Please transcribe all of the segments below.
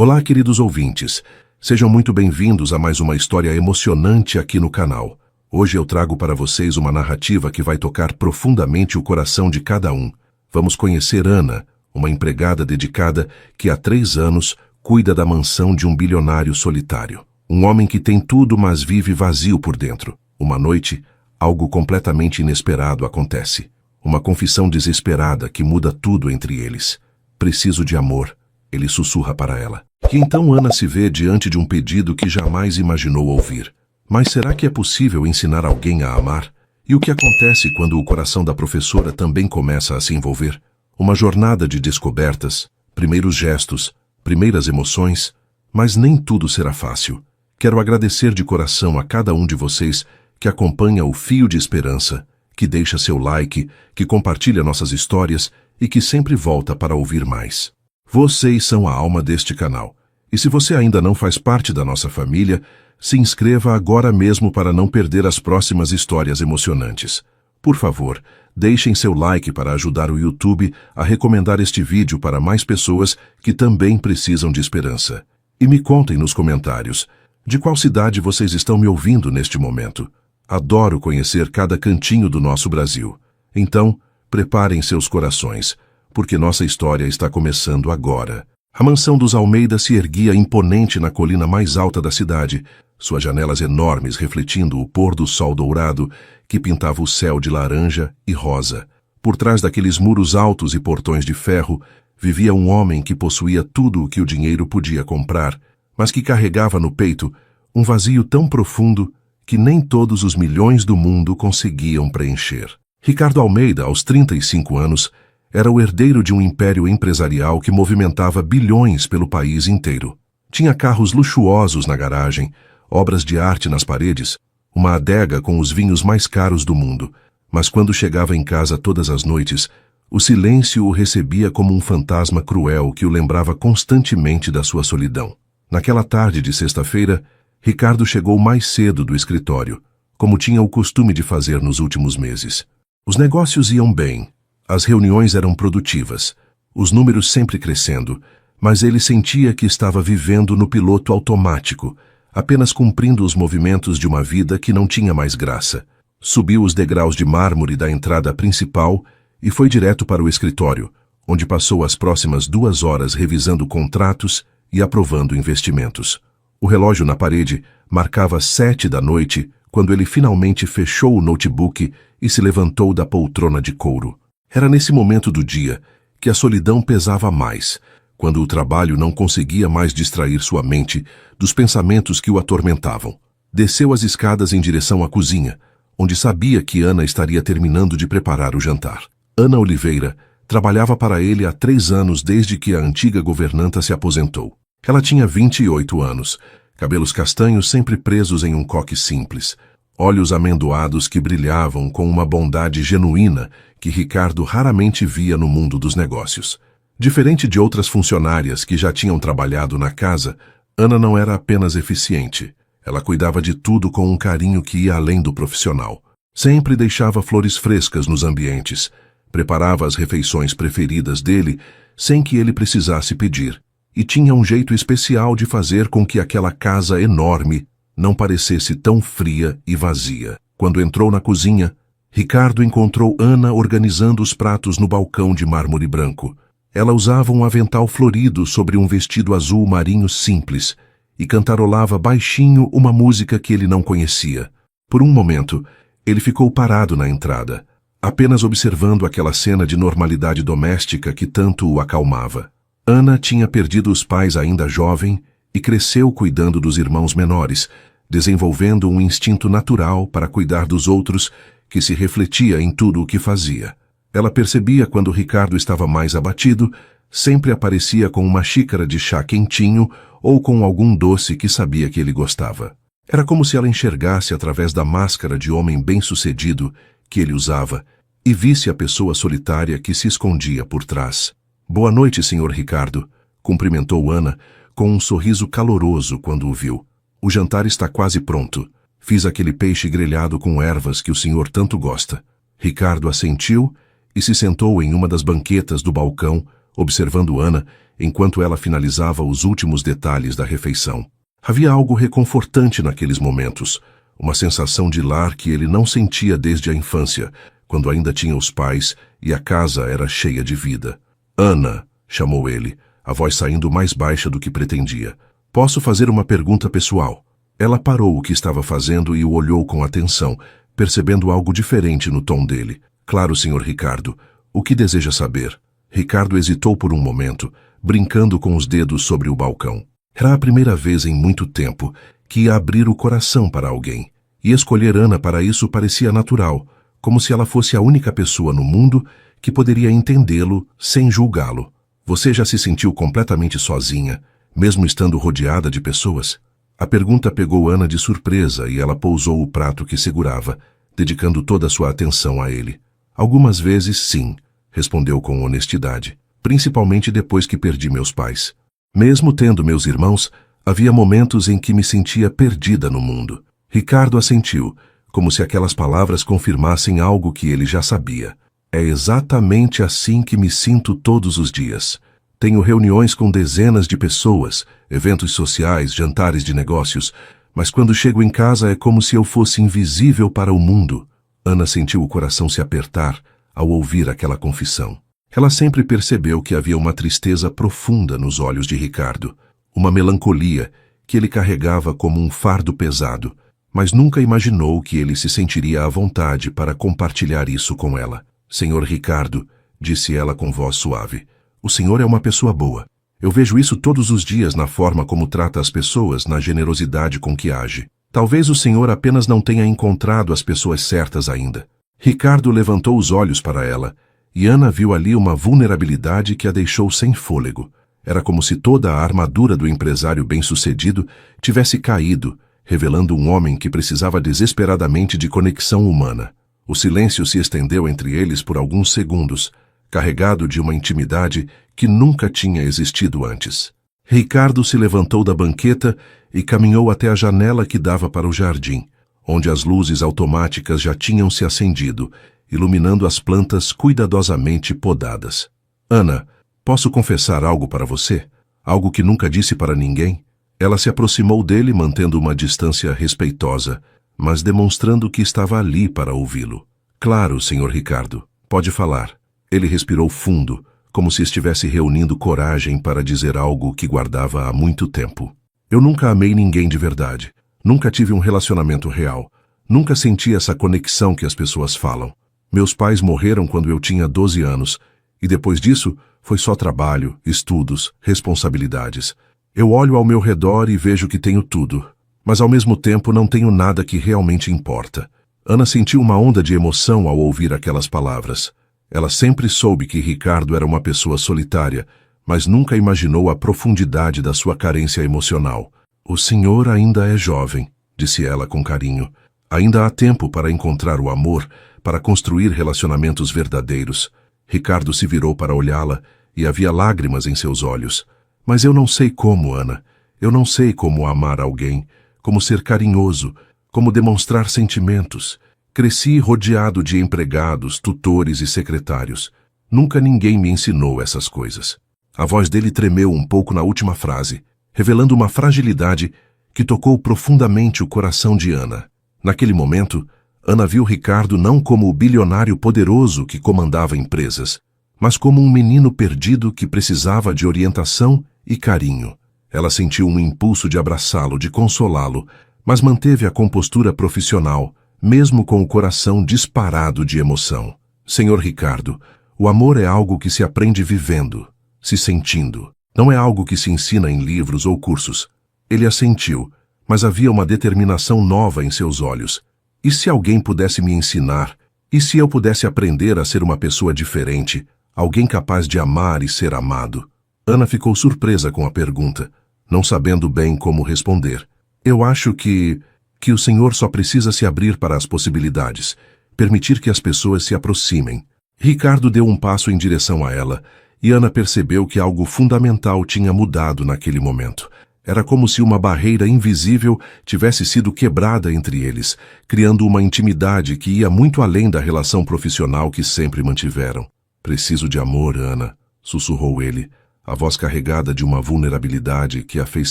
Olá, queridos ouvintes. Sejam muito bem-vindos a mais uma história emocionante aqui no canal. Hoje eu trago para vocês uma narrativa que vai tocar profundamente o coração de cada um. Vamos conhecer Ana, uma empregada dedicada que há 3 anos cuida da mansão de um bilionário solitário. Um homem que tem tudo, mas vive vazio por dentro. Uma noite, algo completamente inesperado acontece. Uma confissão desesperada que muda tudo entre eles. Preciso de amor, ele sussurra para ela. E então Ana se vê diante de um pedido que jamais imaginou ouvir. Mas será que é possível ensinar alguém a amar? E o que acontece quando o coração da professora também começa a se envolver? Uma jornada de descobertas, primeiros gestos, primeiras emoções, mas nem tudo será fácil. Quero agradecer de coração a cada um de vocês que acompanha o Fio de Esperança, que deixa seu like, que compartilha nossas histórias e que sempre volta para ouvir mais. Vocês são a alma deste canal. E se você ainda não faz parte da nossa família, se inscreva agora mesmo para não perder as próximas histórias emocionantes. Por favor, deixem seu like para ajudar o YouTube a recomendar este vídeo para mais pessoas que também precisam de esperança. E me contem nos comentários, de qual cidade vocês estão me ouvindo neste momento. Adoro conhecer cada cantinho do nosso Brasil. Então, preparem seus corações, porque nossa história está começando agora. A mansão dos Almeida se erguia imponente na colina mais alta da cidade, suas janelas enormes refletindo o pôr do sol dourado que pintava o céu de laranja e rosa. Por trás daqueles muros altos e portões de ferro, vivia um homem que possuía tudo o que o dinheiro podia comprar, mas que carregava no peito um vazio tão profundo que nem todos os milhões do mundo conseguiam preencher. Ricardo Almeida, aos 35 anos, era o herdeiro de um império empresarial que movimentava bilhões pelo país inteiro. Tinha carros luxuosos na garagem, obras de arte nas paredes, uma adega com os vinhos mais caros do mundo, mas quando chegava em casa todas as noites, o silêncio o recebia como um fantasma cruel que o lembrava constantemente da sua solidão. Naquela tarde de sexta-feira, Ricardo chegou mais cedo do escritório, como tinha o costume de fazer nos últimos meses. Os negócios iam bem. As reuniões eram produtivas, os números sempre crescendo, mas ele sentia que estava vivendo no piloto automático, apenas cumprindo os movimentos de uma vida que não tinha mais graça. Subiu os degraus de mármore da entrada principal e foi direto para o escritório, onde passou as próximas 2 horas revisando contratos e aprovando investimentos. O relógio na parede marcava 7 da noite quando ele finalmente fechou o notebook e se levantou da poltrona de couro. Era nesse momento do dia que a solidão pesava mais, quando o trabalho não conseguia mais distrair sua mente dos pensamentos que o atormentavam. Desceu as escadas em direção à cozinha, onde sabia que Ana estaria terminando de preparar o jantar. Ana Oliveira trabalhava para ele há 3 anos desde que a antiga governanta se aposentou. Ela tinha 28 anos, cabelos castanhos sempre presos em um coque simples, olhos amendoados que brilhavam com uma bondade genuína que Ricardo raramente via no mundo dos negócios. Diferente de outras funcionárias que já tinham trabalhado na casa, Ana não era apenas eficiente. Ela cuidava de tudo com um carinho que ia além do profissional. Sempre deixava flores frescas nos ambientes, preparava as refeições preferidas dele sem que ele precisasse pedir, e tinha um jeito especial de fazer com que aquela casa enorme não parecesse tão fria e vazia. Quando entrou na cozinha, Ricardo encontrou Ana organizando os pratos no balcão de mármore branco. Ela usava um avental florido sobre um vestido azul marinho simples e cantarolava baixinho uma música que ele não conhecia. Por um momento, ele ficou parado na entrada, apenas observando aquela cena de normalidade doméstica que tanto o acalmava. Ana tinha perdido os pais ainda jovem e cresceu cuidando dos irmãos menores, desenvolvendo um instinto natural para cuidar dos outros que se refletia em tudo o que fazia. Ela percebia quando Ricardo estava mais abatido, sempre aparecia com uma xícara de chá quentinho ou com algum doce que sabia que ele gostava. Era como se ela enxergasse através da máscara de homem bem-sucedido que ele usava e visse a pessoa solitária que se escondia por trás. Boa noite, Sr. Ricardo, cumprimentou Ana com um sorriso caloroso quando o viu. O jantar está quase pronto. Fiz aquele peixe grelhado com ervas que o senhor tanto gosta. Ricardo assentiu e se sentou em uma das banquetas do balcão, observando Ana, enquanto ela finalizava os últimos detalhes da refeição. Havia algo reconfortante naqueles momentos, uma sensação de lar que ele não sentia desde a infância, quando ainda tinha os pais e a casa era cheia de vida. Ana, chamou ele, a voz saindo mais baixa do que pretendia. Posso fazer uma pergunta pessoal? Ela parou o que estava fazendo e o olhou com atenção, percebendo algo diferente no tom dele. Claro, Sr. Ricardo. O que deseja saber? Ricardo hesitou por um momento, brincando com os dedos sobre o balcão. Era a primeira vez em muito tempo que ia abrir o coração para alguém. E escolher Ana para isso parecia natural, como se ela fosse a única pessoa no mundo que poderia entendê-lo sem julgá-lo. Você já se sentiu completamente sozinha, mesmo estando rodeada de pessoas? A pergunta pegou Ana de surpresa e ela pousou o prato que segurava, dedicando toda a sua atenção a ele. Algumas vezes, sim, respondeu com honestidade, principalmente depois que perdi meus pais. Mesmo tendo meus irmãos, havia momentos em que me sentia perdida no mundo. Ricardo assentiu, como se aquelas palavras confirmassem algo que ele já sabia. É exatamente assim que me sinto todos os dias. Tenho reuniões com dezenas de pessoas, eventos sociais, jantares de negócios, mas quando chego em casa é como se eu fosse invisível para o mundo. Ana sentiu o coração se apertar ao ouvir aquela confissão. Ela sempre percebeu que havia uma tristeza profunda nos olhos de Ricardo, uma melancolia que ele carregava como um fardo pesado, mas nunca imaginou que ele se sentiria à vontade para compartilhar isso com ela. Senhor Ricardo, disse ela com voz suave, o senhor é uma pessoa boa. Eu vejo isso todos os dias na forma como trata as pessoas, na generosidade com que age. Talvez o senhor apenas não tenha encontrado as pessoas certas ainda. Ricardo levantou os olhos para ela, e Ana viu ali uma vulnerabilidade que a deixou sem fôlego. Era como se toda a armadura do empresário bem-sucedido tivesse caído, revelando um homem que precisava desesperadamente de conexão humana. O silêncio se estendeu entre eles por alguns segundos, carregado de uma intimidade que nunca tinha existido antes. Ricardo se levantou da banqueta e caminhou até a janela que dava para o jardim, onde as luzes automáticas já tinham se acendido, iluminando as plantas cuidadosamente podadas. Ana, posso confessar algo para você? Algo que nunca disse para ninguém? Ela se aproximou dele mantendo uma distância respeitosa, mas demonstrando que estava ali para ouvi-lo. Claro, Sr. Ricardo, pode falar. Ele respirou fundo, como se estivesse reunindo coragem para dizer algo que guardava há muito tempo. Eu nunca amei ninguém de verdade. Nunca tive um relacionamento real. Nunca senti essa conexão que as pessoas falam. Meus pais morreram quando eu tinha 12 anos, e depois disso foi só trabalho, estudos, responsabilidades. Eu olho ao meu redor e vejo que tenho tudo, mas ao mesmo tempo não tenho nada que realmente importa. Ana sentiu uma onda de emoção ao ouvir aquelas palavras. Ela sempre soube que Ricardo era uma pessoa solitária, mas nunca imaginou a profundidade da sua carência emocional. O senhor ainda é jovem, disse ela com carinho. Ainda há tempo para encontrar o amor, para construir relacionamentos verdadeiros. Ricardo se virou para olhá-la e havia lágrimas em seus olhos. Mas eu não sei como, Ana. Eu não sei como amar alguém, como ser carinhoso, como demonstrar sentimentos. Cresci rodeado de empregados, tutores e secretários. Nunca ninguém me ensinou essas coisas. A voz dele tremeu um pouco na última frase, revelando uma fragilidade que tocou profundamente o coração de Ana. Naquele momento, Ana viu Ricardo não como o bilionário poderoso que comandava empresas, mas como um menino perdido que precisava de orientação e carinho. Ela sentiu um impulso de abraçá-lo, de consolá-lo, mas manteve a compostura profissional, mesmo com o coração disparado de emoção. Senhor Ricardo, o amor é algo que se aprende vivendo, se sentindo. Não é algo que se ensina em livros ou cursos. Ele assentiu, mas havia uma determinação nova em seus olhos. E se alguém pudesse me ensinar? E se eu pudesse aprender a ser uma pessoa diferente, alguém capaz de amar e ser amado? Ana ficou surpresa com a pergunta, não sabendo bem como responder. Eu acho que o senhor só precisa se abrir para as possibilidades, permitir que as pessoas se aproximem. Ricardo deu um passo em direção a ela, e Ana percebeu que algo fundamental tinha mudado naquele momento. Era como se uma barreira invisível tivesse sido quebrada entre eles, criando uma intimidade que ia muito além da relação profissional que sempre mantiveram. Preciso de amor, Ana, sussurrou ele, a voz carregada de uma vulnerabilidade que a fez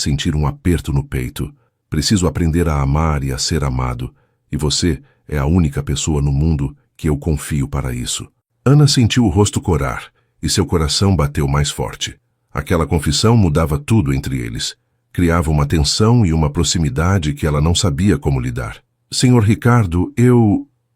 sentir um aperto no peito. Preciso aprender a amar e a ser amado, e você é a única pessoa no mundo que eu confio para isso. Ana sentiu o rosto corar, e seu coração bateu mais forte. Aquela confissão mudava tudo entre eles. Criava uma tensão e uma proximidade que ela não sabia como lidar. Senhor Ricardo,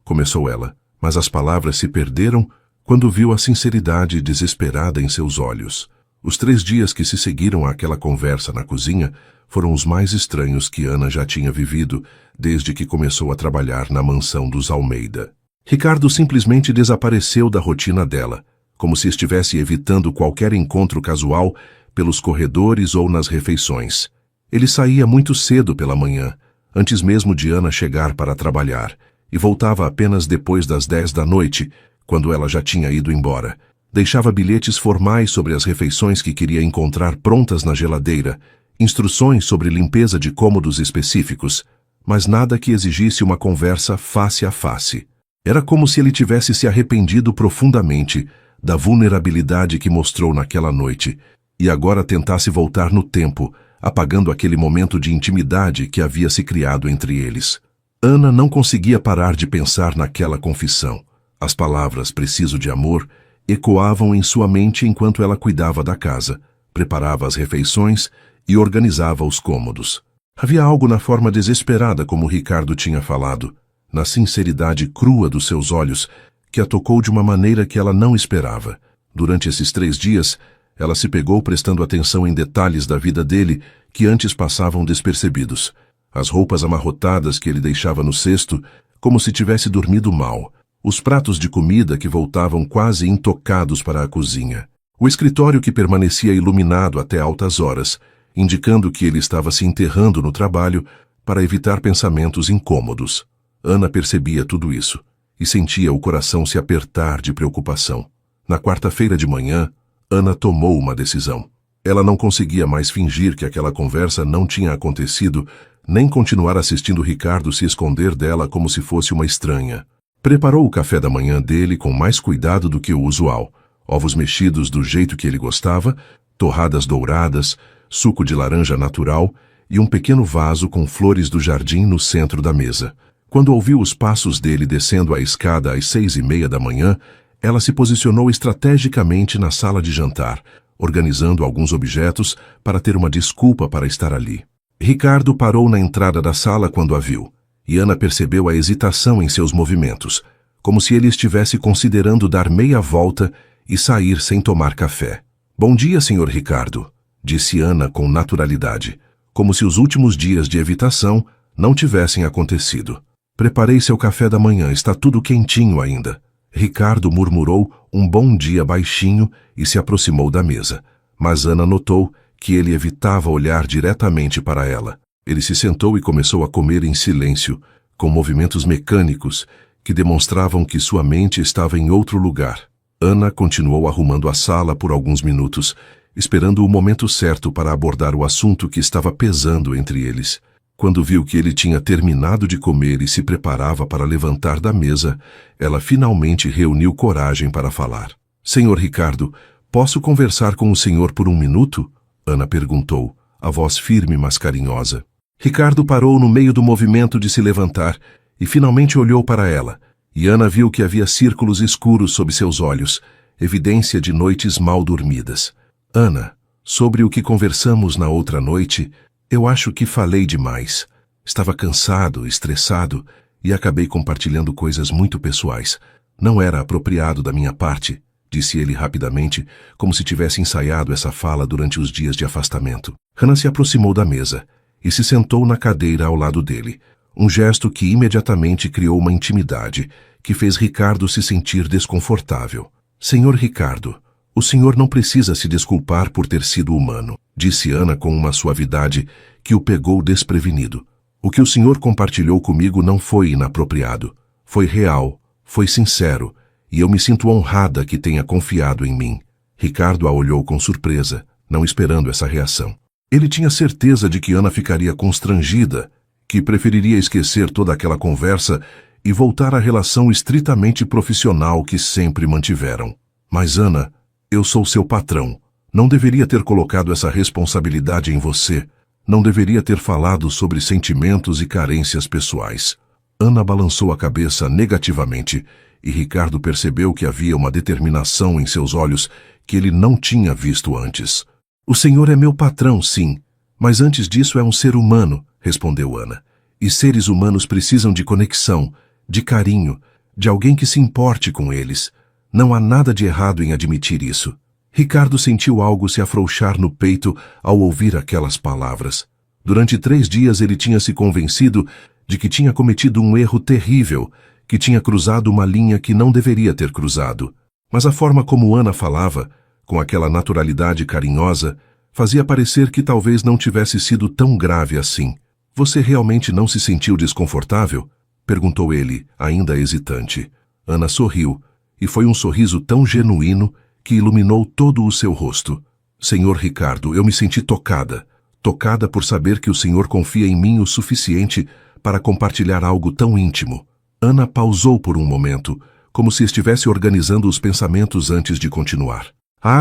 começou ela, mas as palavras se perderam quando viu a sinceridade desesperada em seus olhos. Os 3 dias que se seguiram àquela conversa na cozinha foram os mais estranhos que Ana já tinha vivido desde que começou a trabalhar na mansão dos Almeida. Ricardo simplesmente desapareceu da rotina dela, como se estivesse evitando qualquer encontro casual pelos corredores ou nas refeições. Ele saía muito cedo pela manhã, antes mesmo de Ana chegar para trabalhar, e voltava apenas depois das 10 da noite, quando ela já tinha ido embora. Deixava bilhetes formais sobre as refeições que queria encontrar prontas na geladeira, instruções sobre limpeza de cômodos específicos, mas nada que exigisse uma conversa face a face. Era como se ele tivesse se arrependido profundamente da vulnerabilidade que mostrou naquela noite e agora tentasse voltar no tempo, apagando aquele momento de intimidade que havia se criado entre eles. Ana não conseguia parar de pensar naquela confissão. As palavras "preciso de amor" ecoavam em sua mente enquanto ela cuidava da casa, preparava as refeições e organizava os cômodos. Havia algo na forma desesperada como Ricardo tinha falado, na sinceridade crua dos seus olhos, que a tocou de uma maneira que ela não esperava. Durante esses 3 dias, ela se pegou prestando atenção em detalhes da vida dele que antes passavam despercebidos. As roupas amarrotadas que ele deixava no cesto, como se tivesse dormido mal. Os pratos de comida que voltavam quase intocados para a cozinha. O escritório que permanecia iluminado até altas horas, indicando que ele estava se enterrando no trabalho para evitar pensamentos incômodos. Ana percebia tudo isso e sentia o coração se apertar de preocupação. Na quarta-feira de manhã, Ana tomou uma decisão. Ela não conseguia mais fingir que aquela conversa não tinha acontecido, nem continuar assistindo Ricardo se esconder dela como se fosse uma estranha. Preparou o café da manhã dele com mais cuidado do que o usual. Ovos mexidos do jeito que ele gostava, torradas douradas, suco de laranja natural e um pequeno vaso com flores do jardim no centro da mesa. Quando ouviu os passos dele descendo a escada às 6:30 da manhã, ela se posicionou estrategicamente na sala de jantar, organizando alguns objetos para ter uma desculpa para estar ali. Ricardo parou na entrada da sala quando a viu, e Ana percebeu a hesitação em seus movimentos, como se ele estivesse considerando dar meia volta e sair sem tomar café. "Bom dia, Sr. Ricardo", disse Ana com naturalidade, como se os últimos dias de evitação não tivessem acontecido. "Preparei seu café da manhã, está tudo quentinho ainda." Ricardo murmurou um bom dia baixinho e se aproximou da mesa, mas Ana notou que ele evitava olhar diretamente para ela. Ele se sentou e começou a comer em silêncio, com movimentos mecânicos que demonstravam que sua mente estava em outro lugar. Ana continuou arrumando a sala por alguns minutos, esperando o momento certo para abordar o assunto que estava pesando entre eles. Quando viu que ele tinha terminado de comer e se preparava para levantar da mesa, ela finalmente reuniu coragem para falar. "Senhor Ricardo, posso conversar com o senhor por 1 minuto?" Ana perguntou, a voz firme mas carinhosa. Ricardo parou no meio do movimento de se levantar e finalmente olhou para ela, e Ana viu que havia círculos escuros sob seus olhos, evidência de noites mal dormidas. "Ana, sobre o que conversamos na outra noite, eu acho que falei demais. Estava cansado, estressado e acabei compartilhando coisas muito pessoais. Não era apropriado da minha parte", disse ele rapidamente, como se tivesse ensaiado essa fala durante os dias de afastamento. Ana se aproximou da mesa e se sentou na cadeira ao lado dele, um gesto que imediatamente criou uma intimidade que fez Ricardo se sentir desconfortável. "Senhor Ricardo, o senhor não precisa se desculpar por ter sido humano", disse Ana com uma suavidade que o pegou desprevenido. "O que o senhor compartilhou comigo não foi inapropriado. Foi real, foi sincero, e eu me sinto honrada que tenha confiado em mim." Ricardo a olhou com surpresa, não esperando essa reação. Ele tinha certeza de que Ana ficaria constrangida, que preferiria esquecer toda aquela conversa e voltar à relação estritamente profissional que sempre mantiveram. "Mas Ana, eu sou seu patrão. Não deveria ter colocado essa responsabilidade em você. Não deveria ter falado sobre sentimentos e carências pessoais. Ana balançou a cabeça negativamente e Ricardo percebeu que havia uma determinação em seus olhos que ele não tinha visto antes. O senhor é meu patrão, sim, mas antes disso é um ser humano, respondeu Ana. E seres humanos precisam de conexão, de carinho, de alguém que se importe com eles. Não há nada de errado em admitir isso. Ricardo sentiu algo se afrouxar no peito ao ouvir aquelas palavras. Durante 3 dias ele tinha se convencido de que tinha cometido um erro terrível, que tinha cruzado uma linha que não deveria ter cruzado. Mas a forma como Ana falava, com aquela naturalidade carinhosa, fazia parecer que talvez não tivesse sido tão grave assim. Você realmente não se sentiu desconfortável? Perguntou ele, ainda hesitante. Ana sorriu, e foi um sorriso tão genuíno que iluminou todo o seu rosto. Senhor Ricardo, eu me senti tocada. Tocada por saber que o senhor confia em mim o suficiente para compartilhar algo tão íntimo. Ana pausou por um momento, como se estivesse organizando os pensamentos antes de continuar.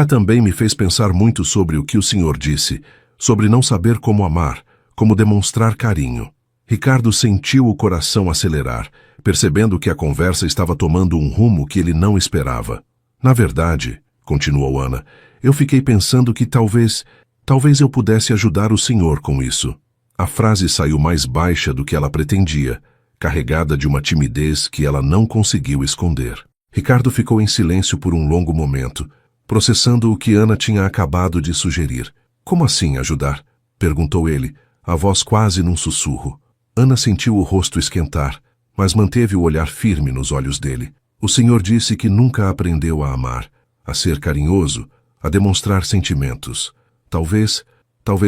Também me fez pensar muito sobre o que o senhor disse, sobre não saber como amar, como demonstrar carinho. Ricardo sentiu o coração acelerar, percebendo que a conversa estava tomando um rumo que ele não esperava. Na verdade, continuou Ana, eu fiquei pensando que talvez eu pudesse ajudar o senhor com isso. A frase saiu mais baixa do que ela pretendia, carregada de uma timidez que ela não conseguiu esconder. Ricardo ficou em silêncio por um longo momento, processando o que Ana tinha acabado de sugerir. Como assim ajudar? Perguntou ele, a voz quase num sussurro. Ana sentiu o rosto esquentar, mas manteve o olhar firme nos olhos dele. O senhor disse que nunca aprendeu a amar, a ser carinhoso, a demonstrar sentimentos. Talvez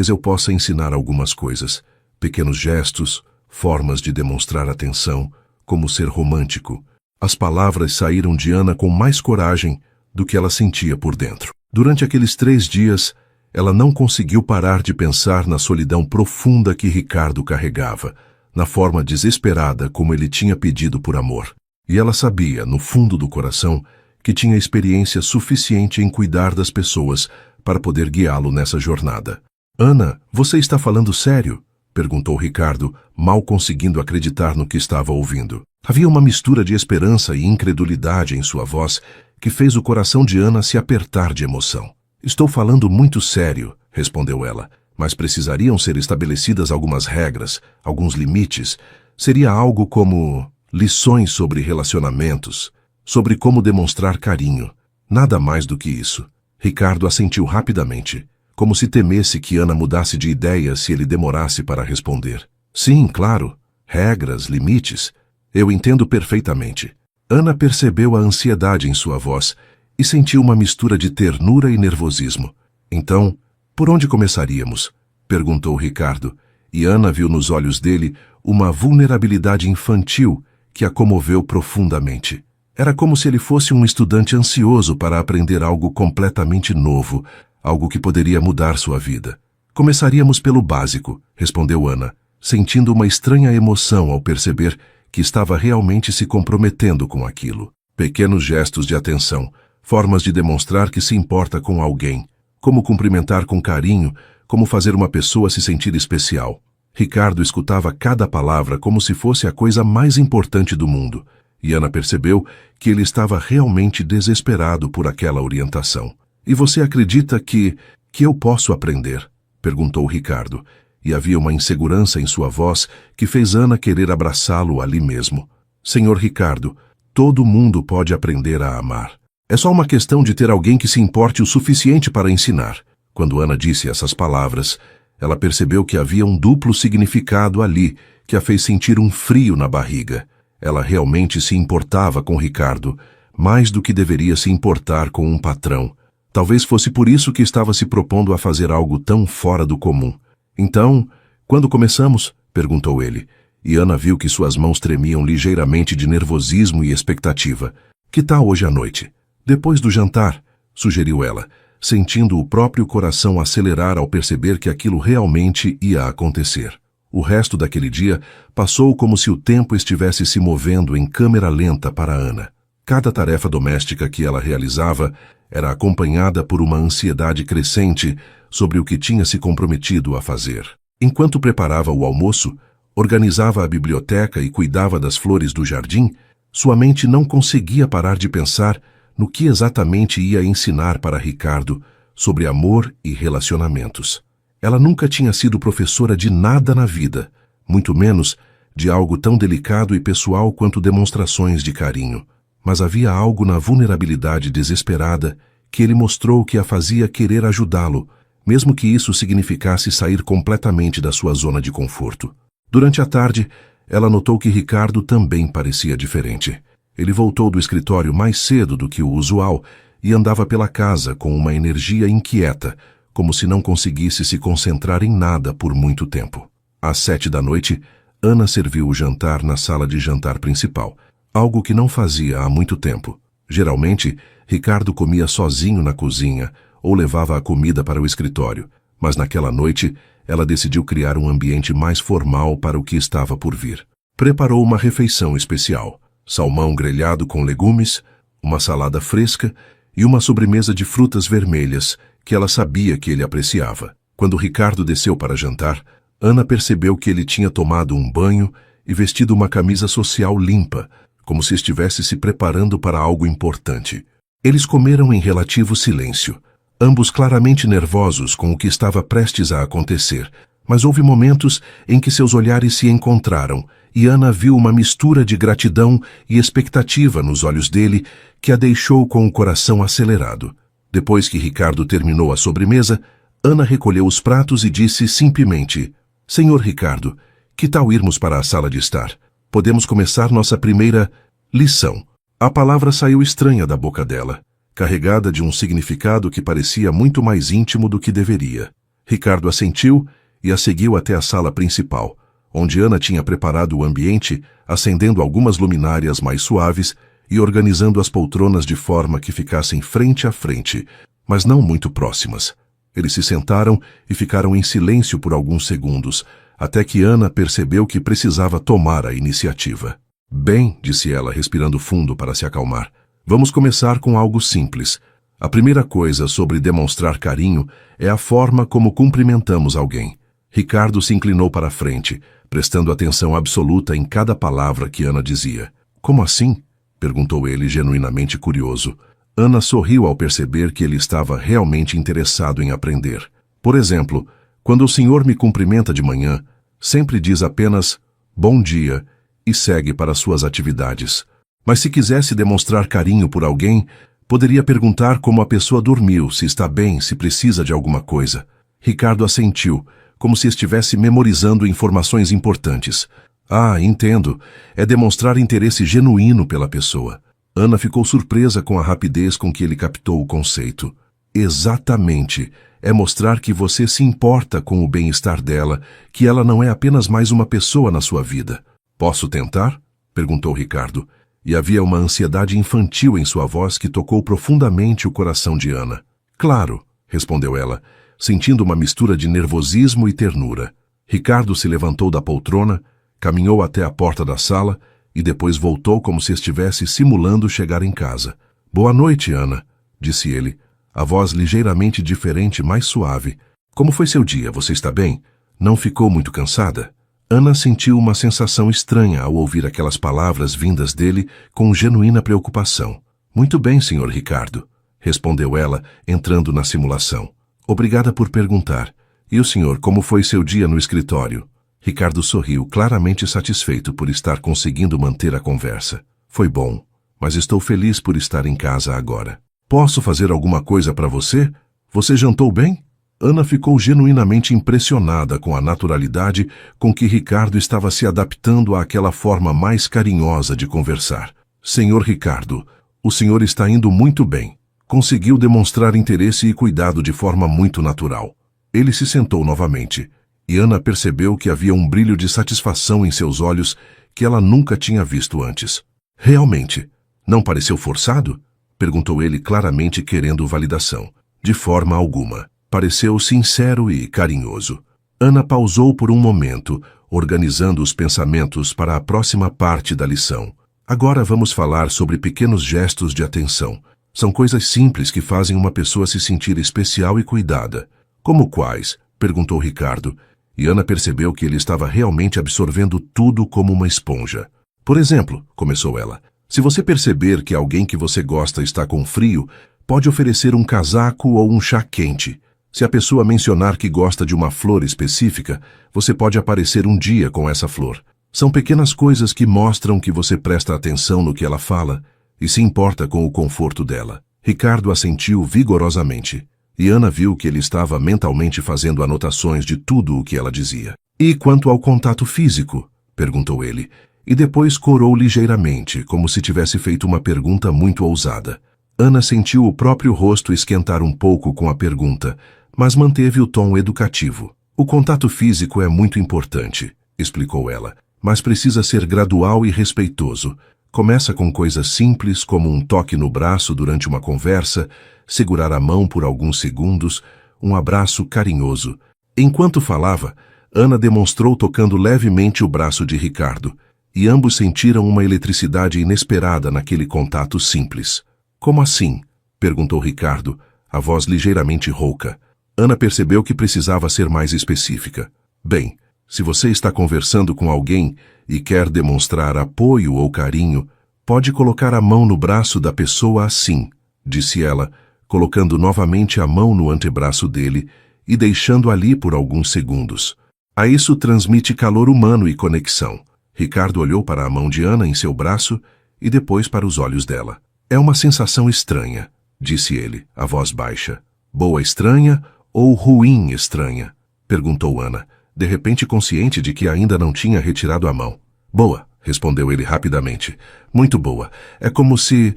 eu possa ensinar algumas coisas, pequenos gestos, formas de demonstrar atenção, como ser romântico. As palavras saíram de Ana com mais coragem do que ela sentia por dentro. Durante aqueles 3 dias, ela não conseguiu parar de pensar na solidão profunda que Ricardo carregava, na forma desesperada como ele tinha pedido por amor. E ela sabia, no fundo do coração, que tinha experiência suficiente em cuidar das pessoas para poder guiá-lo nessa jornada. Ana, você está falando sério? Perguntou Ricardo, mal conseguindo acreditar no que estava ouvindo. Havia uma mistura de esperança e incredulidade em sua voz que fez o coração de Ana se apertar de emoção. Estou falando muito sério, respondeu ela, mas precisariam ser estabelecidas algumas regras, alguns limites. Seria algo como lições sobre relacionamentos, sobre como demonstrar carinho. Nada mais do que isso. Ricardo assentiu rapidamente, como se temesse que Ana mudasse de ideia se ele demorasse para responder. Sim, claro. Regras, limites. Eu entendo perfeitamente. Ana percebeu a ansiedade em sua voz e sentiu uma mistura de ternura e nervosismo. Então, por onde começaríamos? Perguntou Ricardo, e Ana viu nos olhos dele uma vulnerabilidade infantil que a comoveu profundamente. Era como se ele fosse um estudante ansioso para aprender algo completamente novo, algo que poderia mudar sua vida. Começaríamos pelo básico, respondeu Ana, sentindo uma estranha emoção ao perceber que estava realmente se comprometendo com aquilo. Pequenos gestos de atenção, formas de demonstrar que se importa com alguém, como cumprimentar com carinho, como fazer uma pessoa se sentir especial. Ricardo escutava cada palavra como se fosse a coisa mais importante do mundo, e Ana percebeu que ele estava realmente desesperado por aquela orientação. E você acredita que eu posso aprender? Perguntou Ricardo, e havia uma insegurança em sua voz que fez Ana querer abraçá-lo ali mesmo. Senhor Ricardo, todo mundo pode aprender a amar. É só uma questão de ter alguém que se importe o suficiente para ensinar. Quando Ana disse essas palavras, ela percebeu que havia um duplo significado ali, que a fez sentir um frio na barriga. Ela realmente se importava com Ricardo, mais do que deveria se importar com um patrão. Talvez fosse por isso que estava se propondo a fazer algo tão fora do comum. Então, quando começamos? Perguntou ele, e Ana viu que suas mãos tremiam ligeiramente de nervosismo e expectativa. Que tal hoje à noite? Depois do jantar, sugeriu ela, sentindo o próprio coração acelerar ao perceber que aquilo realmente ia acontecer. O resto daquele dia passou como se o tempo estivesse se movendo em câmera lenta para Ana. Cada tarefa doméstica que ela realizava era acompanhada por uma ansiedade crescente sobre o que tinha se comprometido a fazer. Enquanto preparava o almoço, organizava a biblioteca e cuidava das flores do jardim, sua mente não conseguia parar de pensar no que exatamente ia ensinar para Ricardo sobre amor e relacionamentos. Ela nunca tinha sido professora de nada na vida, muito menos de algo tão delicado e pessoal quanto demonstrações de carinho. Mas havia algo na vulnerabilidade desesperada que ele mostrou que a fazia querer ajudá-lo, mesmo que isso significasse sair completamente da sua zona de conforto. Durante a tarde, ela notou que Ricardo também parecia diferente. Ele voltou do escritório mais cedo do que o usual e andava pela casa com uma energia inquieta, como se não conseguisse se concentrar em nada por muito tempo. Às 7 da noite, Ana serviu o jantar na sala de jantar principal, algo que não fazia há muito tempo. Geralmente, Ricardo comia sozinho na cozinha ou levava a comida para o escritório, mas naquela noite ela decidiu criar um ambiente mais formal para o que estava por vir. Preparou uma refeição especial: salmão grelhado com legumes, uma salada fresca e uma sobremesa de frutas vermelhas que ela sabia que ele apreciava. Quando Ricardo desceu para jantar, Ana percebeu que ele tinha tomado um banho e vestido uma camisa social limpa, como se estivesse se preparando para algo importante. Eles comeram em relativo silêncio, ambos claramente nervosos com o que estava prestes a acontecer, mas houve momentos em que seus olhares se encontraram e Ana viu uma mistura de gratidão e expectativa nos olhos dele que a deixou com o coração acelerado. Depois que Ricardo terminou a sobremesa, Ana recolheu os pratos e disse simplesmente: "Senhor Ricardo, que tal irmos para a sala de estar? Podemos começar nossa primeira lição." A palavra saiu estranha da boca dela, carregada de um significado que parecia muito mais íntimo do que deveria. Ricardo assentiu e a seguiu até a sala principal, onde Ana tinha preparado o ambiente, acendendo algumas luminárias mais suaves e organizando as poltronas de forma que ficassem frente a frente, mas não muito próximas. Eles se sentaram e ficaram em silêncio por alguns segundos, até que Ana percebeu que precisava tomar a iniciativa. "Bem", disse ela, respirando fundo para se acalmar, "vamos começar com algo simples. A primeira coisa sobre demonstrar carinho é a forma como cumprimentamos alguém." Ricardo se inclinou para a frente, prestando atenção absoluta em cada palavra que Ana dizia. "Como assim?" perguntou ele, genuinamente curioso. Ana sorriu ao perceber que ele estava realmente interessado em aprender. "Por exemplo, quando o senhor me cumprimenta de manhã, sempre diz apenas 'bom dia' e segue para suas atividades. Mas se quisesse demonstrar carinho por alguém, poderia perguntar como a pessoa dormiu, se está bem, se precisa de alguma coisa." Ricardo assentiu, como se estivesse memorizando informações importantes. "Ah, entendo. É demonstrar interesse genuíno pela pessoa." Ana ficou surpresa com a rapidez com que ele captou o conceito. "Exatamente. É mostrar que você se importa com o bem-estar dela, que ela não é apenas mais uma pessoa na sua vida." "Posso tentar?" perguntou Ricardo, e havia uma ansiedade infantil em sua voz que tocou profundamente o coração de Ana. "Claro", respondeu ela, sentindo uma mistura de nervosismo e ternura. Ricardo se levantou da poltrona, caminhou até a porta da sala e depois voltou como se estivesse simulando chegar em casa. "Boa noite, Ana", disse ele, a voz ligeiramente diferente, mais suave. "Como foi seu dia? Você está bem? Não ficou muito cansada?" Ana sentiu uma sensação estranha ao ouvir aquelas palavras vindas dele com genuína preocupação. "Muito bem, senhor Ricardo", respondeu ela, entrando na simulação. "Obrigada por perguntar. E o senhor, como foi seu dia no escritório?" Ricardo sorriu, claramente satisfeito por estar conseguindo manter a conversa. "Foi bom, mas estou feliz por estar em casa agora." "Posso fazer alguma coisa para você? Você jantou bem?" Ana ficou genuinamente impressionada com a naturalidade com que Ricardo estava se adaptando àquela forma mais carinhosa de conversar. "Senhor Ricardo, o senhor está indo muito bem." Conseguiu demonstrar interesse e cuidado de forma muito natural. Ele se sentou novamente, e Ana percebeu que havia um brilho de satisfação em seus olhos que ela nunca tinha visto antes. "Realmente, não pareceu forçado?" perguntou ele, claramente querendo validação. "De forma alguma. Pareceu sincero e carinhoso." Ana pausou por um momento, organizando os pensamentos para a próxima parte da lição. Agora vamos falar sobre pequenos gestos de atenção. São coisas simples que fazem uma pessoa se sentir especial e cuidada. Como quais? Perguntou Ricardo, e Ana percebeu que ele estava realmente absorvendo tudo como uma esponja. Por exemplo, começou ela, se você perceber que alguém que você gosta está com frio, pode oferecer um casaco ou um chá quente. Se a pessoa mencionar que gosta de uma flor específica, você pode aparecer um dia com essa flor. São pequenas coisas que mostram que você presta atenção no que ela fala e se importa com o conforto dela. Ricardo assentiu vigorosamente, e Ana viu que ele estava mentalmente fazendo anotações de tudo o que ela dizia. E quanto ao contato físico? Perguntou ele, e depois corou ligeiramente, como se tivesse feito uma pergunta muito ousada. Ana sentiu o próprio rosto esquentar um pouco com a pergunta, mas manteve o tom educativo. O contato físico é muito importante, explicou ela, mas precisa ser gradual e respeitoso. Começa com coisas simples como um toque no braço durante uma conversa, segurar a mão por alguns segundos, um abraço carinhoso. Enquanto falava, Ana demonstrou tocando levemente o braço de Ricardo, e ambos sentiram uma eletricidade inesperada naquele contato simples. Como assim? Perguntou Ricardo, a voz ligeiramente rouca. Ana percebeu que precisava ser mais específica. Bem, se você está conversando com alguém e quer demonstrar apoio ou carinho, pode colocar a mão no braço da pessoa assim, disse ela, colocando novamente a mão no antebraço dele e deixando ali por alguns segundos. A isso transmite calor humano e conexão. Ricardo olhou para a mão de Ana em seu braço e depois para os olhos dela. É uma sensação estranha, disse ele, a voz baixa. Boa estranha ou ruim estranha? Perguntou Ana, de repente consciente de que ainda não tinha retirado a mão. Boa, respondeu ele rapidamente. Muito boa. É como se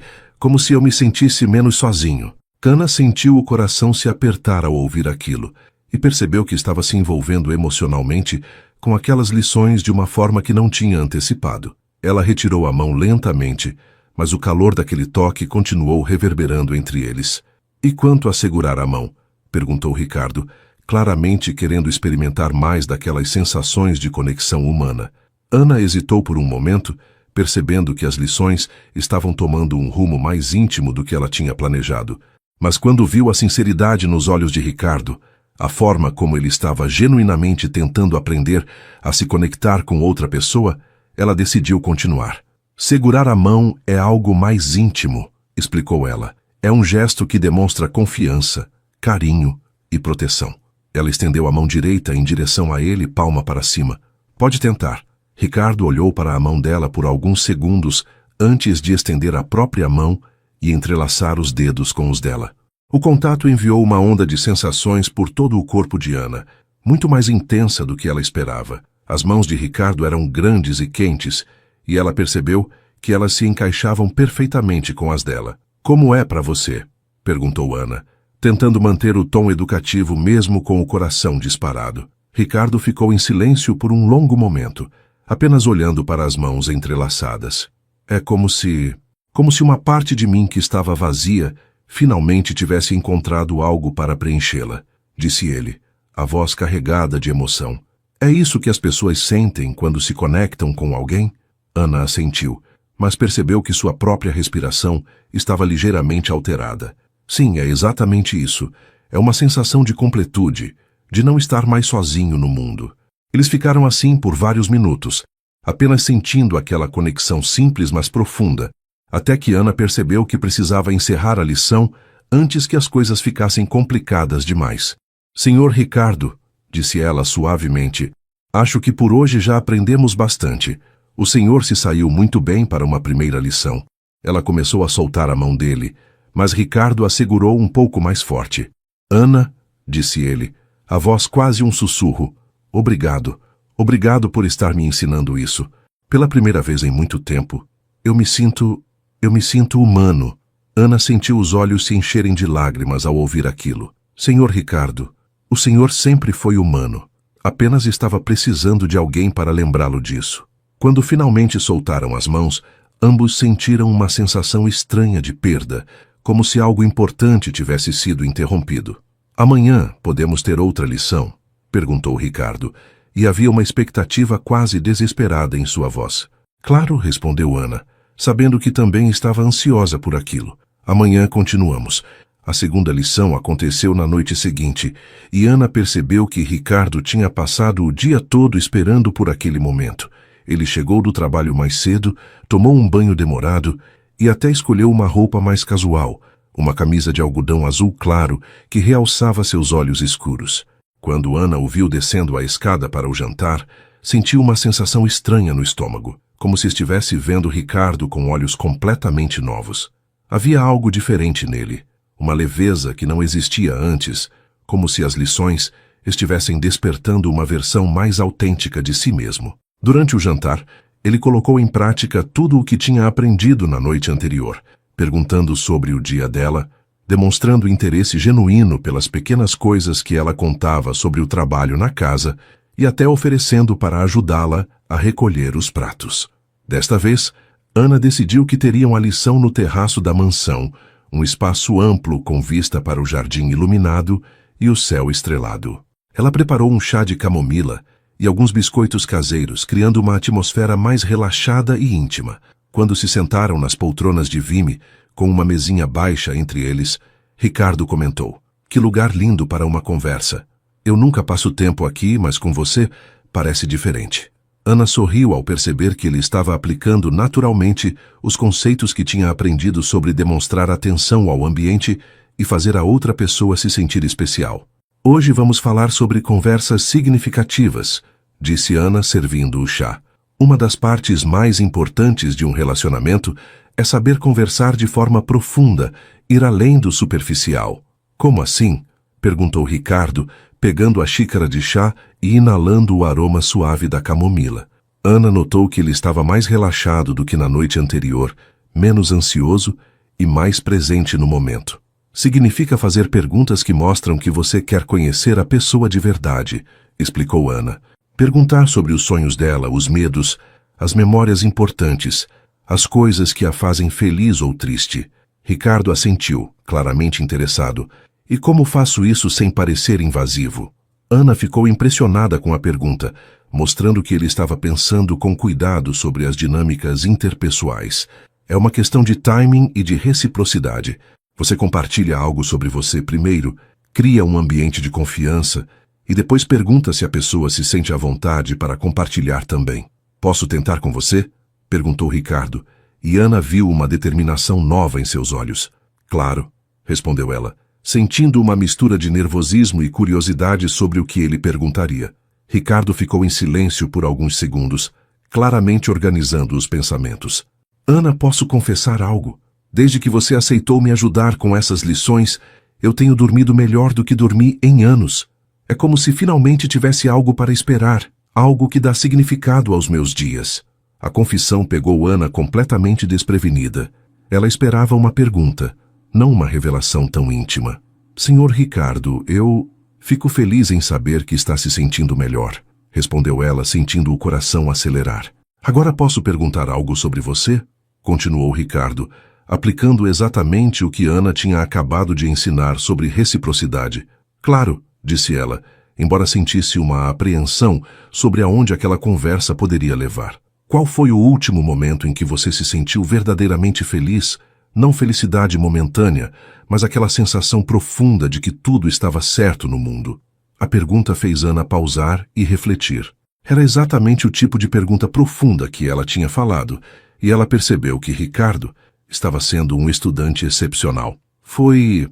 eu me sentisse menos sozinho. Ana sentiu o coração se apertar ao ouvir aquilo e percebeu que estava se envolvendo emocionalmente com aquelas lições de uma forma que não tinha antecipado. Ela retirou a mão lentamente, mas o calor daquele toque continuou reverberando entre eles. E quanto a segurar a mão? Perguntou Ricardo, claramente querendo experimentar mais daquelas sensações de conexão humana. Ana hesitou por um momento, percebendo que as lições estavam tomando um rumo mais íntimo do que ela tinha planejado. Mas quando viu a sinceridade nos olhos de Ricardo, a forma como ele estava genuinamente tentando aprender a se conectar com outra pessoa, ela decidiu continuar. Segurar a mão é algo mais íntimo, explicou ela. É um gesto que demonstra confiança, carinho e proteção. Ela estendeu a mão direita em direção a ele, palma para cima. Pode tentar. Ricardo olhou para a mão dela por alguns segundos antes de estender a própria mão e entrelaçar os dedos com os dela. O contato enviou uma onda de sensações por todo o corpo de Ana, muito mais intensa do que ela esperava. As mãos de Ricardo eram grandes e quentes, e ela percebeu que elas se encaixavam perfeitamente com as dela. Como é para você? Perguntou Ana, tentando manter o tom educativo mesmo com o coração disparado. Ricardo ficou em silêncio por um longo momento, apenas olhando para as mãos entrelaçadas. É como se uma parte de mim que estava vazia finalmente tivesse encontrado algo para preenchê-la, disse ele, a voz carregada de emoção. É isso que as pessoas sentem quando se conectam com alguém? Ana assentiu, mas percebeu que sua própria respiração estava ligeiramente alterada. Sim, é exatamente isso. É uma sensação de completude, de não estar mais sozinho no mundo. Eles ficaram assim por vários minutos, apenas sentindo aquela conexão simples mas profunda, até que Ana percebeu que precisava encerrar a lição antes que as coisas ficassem complicadas demais. Senhor Ricardo, disse ela suavemente, acho que por hoje já aprendemos bastante. O senhor se saiu muito bem para uma primeira lição. Ela começou a soltar a mão dele, mas Ricardo a segurou um pouco mais forte. Ana, disse ele, a voz quase um sussurro, obrigado. Obrigado por estar me ensinando isso. Pela primeira vez em muito tempo, eu me sinto humano. Ana sentiu os olhos se encherem de lágrimas ao ouvir aquilo. Senhor Ricardo, o senhor sempre foi humano. Apenas estava precisando de alguém para lembrá-lo disso. Quando finalmente soltaram as mãos, ambos sentiram uma sensação estranha de perda, como se algo importante tivesse sido interrompido. Amanhã podemos ter outra lição? Perguntou Ricardo, e havia uma expectativa quase desesperada em sua voz. Claro, respondeu Ana. sabendo que também estava ansiosa por aquilo. Amanhã continuamos. A segunda lição aconteceu na noite seguinte, e Ana percebeu que Ricardo tinha passado o dia todo esperando por aquele momento. Ele chegou do trabalho mais cedo, tomou um banho demorado e até escolheu uma roupa mais casual, uma camisa de algodão azul claro que realçava seus olhos escuros. Quando Ana o viu descendo a escada para o jantar, sentiu uma sensação estranha no estômago, como se estivesse vendo Ricardo com olhos completamente novos. Havia algo diferente nele, uma leveza que não existia antes, como se as lições estivessem despertando uma versão mais autêntica de si mesmo. Durante o jantar, ele colocou em prática tudo o que tinha aprendido na noite anterior, perguntando sobre o dia dela, demonstrando interesse genuíno pelas pequenas coisas que ela contava sobre o trabalho na casa e até oferecendo para ajudá-la a recolher os pratos. Desta vez, Ana decidiu que teriam a lição no terraço da mansão, um espaço amplo com vista para o jardim iluminado e o céu estrelado. Ela preparou um chá de camomila e alguns biscoitos caseiros, criando uma atmosfera mais relaxada e íntima. Quando se sentaram nas poltronas de vime, com uma mesinha baixa entre eles, Ricardo comentou: "Que lugar lindo para uma conversa. Eu nunca passo tempo aqui, mas com você parece diferente." Ana sorriu ao perceber que ele estava aplicando naturalmente os conceitos que tinha aprendido sobre demonstrar atenção ao ambiente e fazer a outra pessoa se sentir especial. "Hoje vamos falar sobre conversas significativas", disse Ana, servindo o chá. "Uma das partes mais importantes de um relacionamento é saber conversar de forma profunda, ir além do superficial." "Como assim?", perguntou Ricardo, pegando a xícara de chá e inalando o aroma suave da camomila. Ana notou que ele estava mais relaxado do que na noite anterior, menos ansioso e mais presente no momento. "Significa fazer perguntas que mostram que você quer conhecer a pessoa de verdade", explicou Ana. "Perguntar sobre os sonhos dela, os medos, as memórias importantes, as coisas que a fazem feliz ou triste." Ricardo assentiu, claramente interessado. "E como faço isso sem parecer invasivo?" Ana ficou impressionada com a pergunta, mostrando que ele estava pensando com cuidado sobre as dinâmicas interpessoais. "É uma questão de timing e de reciprocidade. Você compartilha algo sobre você primeiro, cria um ambiente de confiança e depois pergunta se a pessoa se sente à vontade para compartilhar também." "Posso tentar com você?", perguntou Ricardo, e Ana viu uma determinação nova em seus olhos. "Claro", respondeu ela, sentindo uma mistura de nervosismo e curiosidade sobre o que ele perguntaria. Ricardo ficou em silêncio por alguns segundos, claramente organizando os pensamentos. "Ana, posso confessar algo? Desde que você aceitou me ajudar com essas lições, eu tenho dormido melhor do que dormi em anos. É como se finalmente tivesse algo para esperar, algo que dá significado aos meus dias." A confissão pegou Ana completamente desprevenida. Ela esperava uma pergunta, não uma revelação tão íntima. "Senhor Ricardo, eu fico feliz em saber que está se sentindo melhor", respondeu ela, sentindo o coração acelerar. "Agora posso perguntar algo sobre você?", continuou Ricardo, aplicando exatamente o que Ana tinha acabado de ensinar sobre reciprocidade. "Claro", disse ela, embora sentisse uma apreensão sobre aonde aquela conversa poderia levar. "Qual foi o último momento em que você se sentiu verdadeiramente feliz? Não felicidade momentânea, mas aquela sensação profunda de que tudo estava certo no mundo." A pergunta fez Ana pausar e refletir. Era exatamente o tipo de pergunta profunda que ela tinha falado, e ela percebeu que Ricardo estava sendo um estudante excepcional. Foi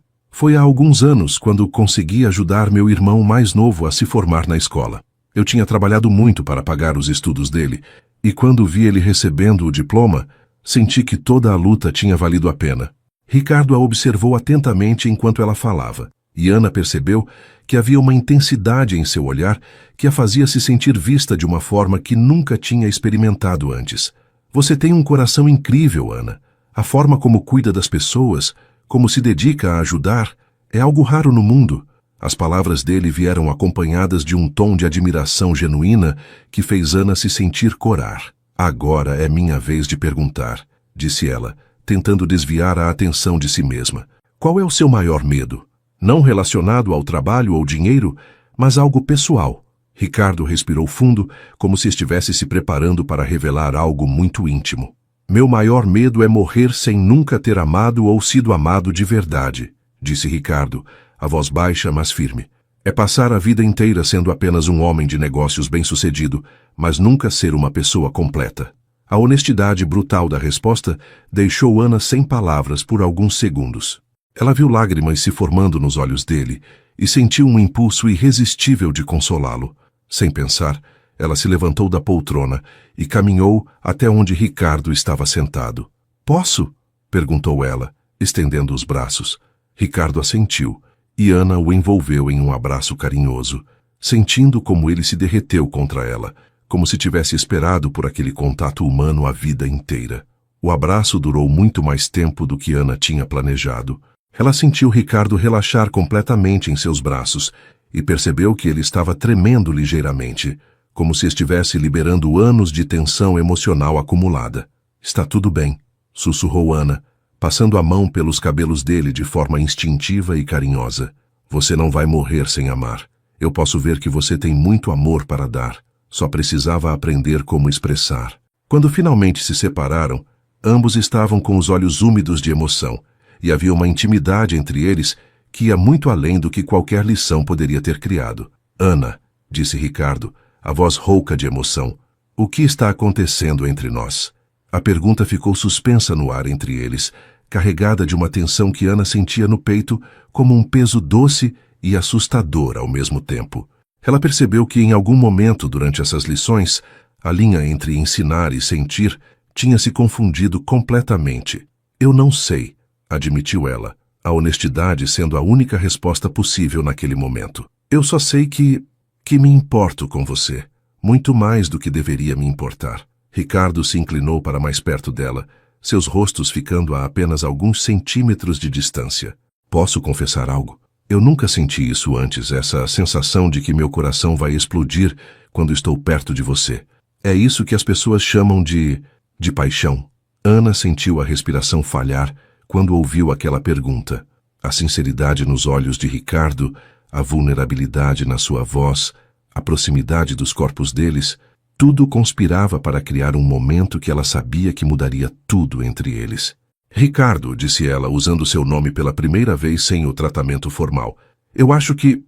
há alguns anos quando consegui ajudar meu irmão mais novo a se formar na escola. Eu tinha trabalhado muito para pagar os estudos dele, e quando vi ele recebendo o diploma, senti que toda a luta tinha valido a pena. Ricardo a observou atentamente enquanto ela falava, e Ana percebeu que havia uma intensidade em seu olhar que a fazia se sentir vista de uma forma que nunca tinha experimentado antes. "Você tem um coração incrível, Ana. A forma como cuida das pessoas, como se dedica a ajudar, é algo raro no mundo." As palavras dele vieram acompanhadas de um tom de admiração genuína que fez Ana se sentir corar. "Agora é minha vez de perguntar", disse ela, tentando desviar a atenção de si mesma. "Qual é o seu maior medo? Não relacionado ao trabalho ou dinheiro, mas algo pessoal." Ricardo respirou fundo, como se estivesse se preparando para revelar algo muito íntimo. Meu maior medo é morrer sem nunca ter amado ou sido amado de verdade, disse Ricardo, a voz baixa, mas firme. É passar a vida inteira sendo apenas um homem de negócios bem-sucedido, mas nunca ser uma pessoa completa. A honestidade brutal da resposta deixou Ana sem palavras por alguns segundos. Ela viu lágrimas se formando nos olhos dele e sentiu um impulso irresistível de consolá-lo. Sem pensar, ela se levantou da poltrona e caminhou até onde Ricardo estava sentado. Posso? Perguntou ela, estendendo os braços. Ricardo assentiu, e Ana o envolveu em um abraço carinhoso, sentindo como ele se derreteu contra ela, como se tivesse esperado por aquele contato humano a vida inteira. O abraço durou muito mais tempo do que Ana tinha planejado. Ela sentiu Ricardo relaxar completamente em seus braços e percebeu que ele estava tremendo ligeiramente, como se estivesse liberando anos de tensão emocional acumulada. Está tudo bem, sussurrou Ana, passando a mão pelos cabelos dele de forma instintiva e carinhosa. Você não vai morrer sem amar. Eu posso ver que você tem muito amor para dar. Só precisava aprender como expressar. Quando finalmente se separaram, ambos estavam com os olhos úmidos de emoção, e havia uma intimidade entre eles que ia muito além do que qualquer lição poderia ter criado. Ana, disse Ricardo, a voz rouca de emoção, o que está acontecendo entre nós? A pergunta ficou suspensa no ar entre eles, carregada de uma tensão que Ana sentia no peito como um peso doce e assustador ao mesmo tempo. Ela percebeu que em algum momento durante essas lições, a linha entre ensinar e sentir tinha se confundido completamente. Eu não sei, admitiu ela, a honestidade sendo a única resposta possível naquele momento. Eu só sei que me importo com você, muito mais do que deveria me importar. Ricardo se inclinou para mais perto dela, seus rostos ficando a apenas alguns centímetros de distância. Posso confessar algo? Eu nunca senti isso antes, essa sensação de que meu coração vai explodir quando estou perto de você. É isso que as pessoas chamam de paixão. Ana sentiu a respiração falhar quando ouviu aquela pergunta. A sinceridade nos olhos de Ricardo, a vulnerabilidade na sua voz, a proximidade dos corpos deles, tudo conspirava para criar um momento que ela sabia que mudaria tudo entre eles. Ricardo, disse ela, usando seu nome pela primeira vez sem o tratamento formal. Eu acho que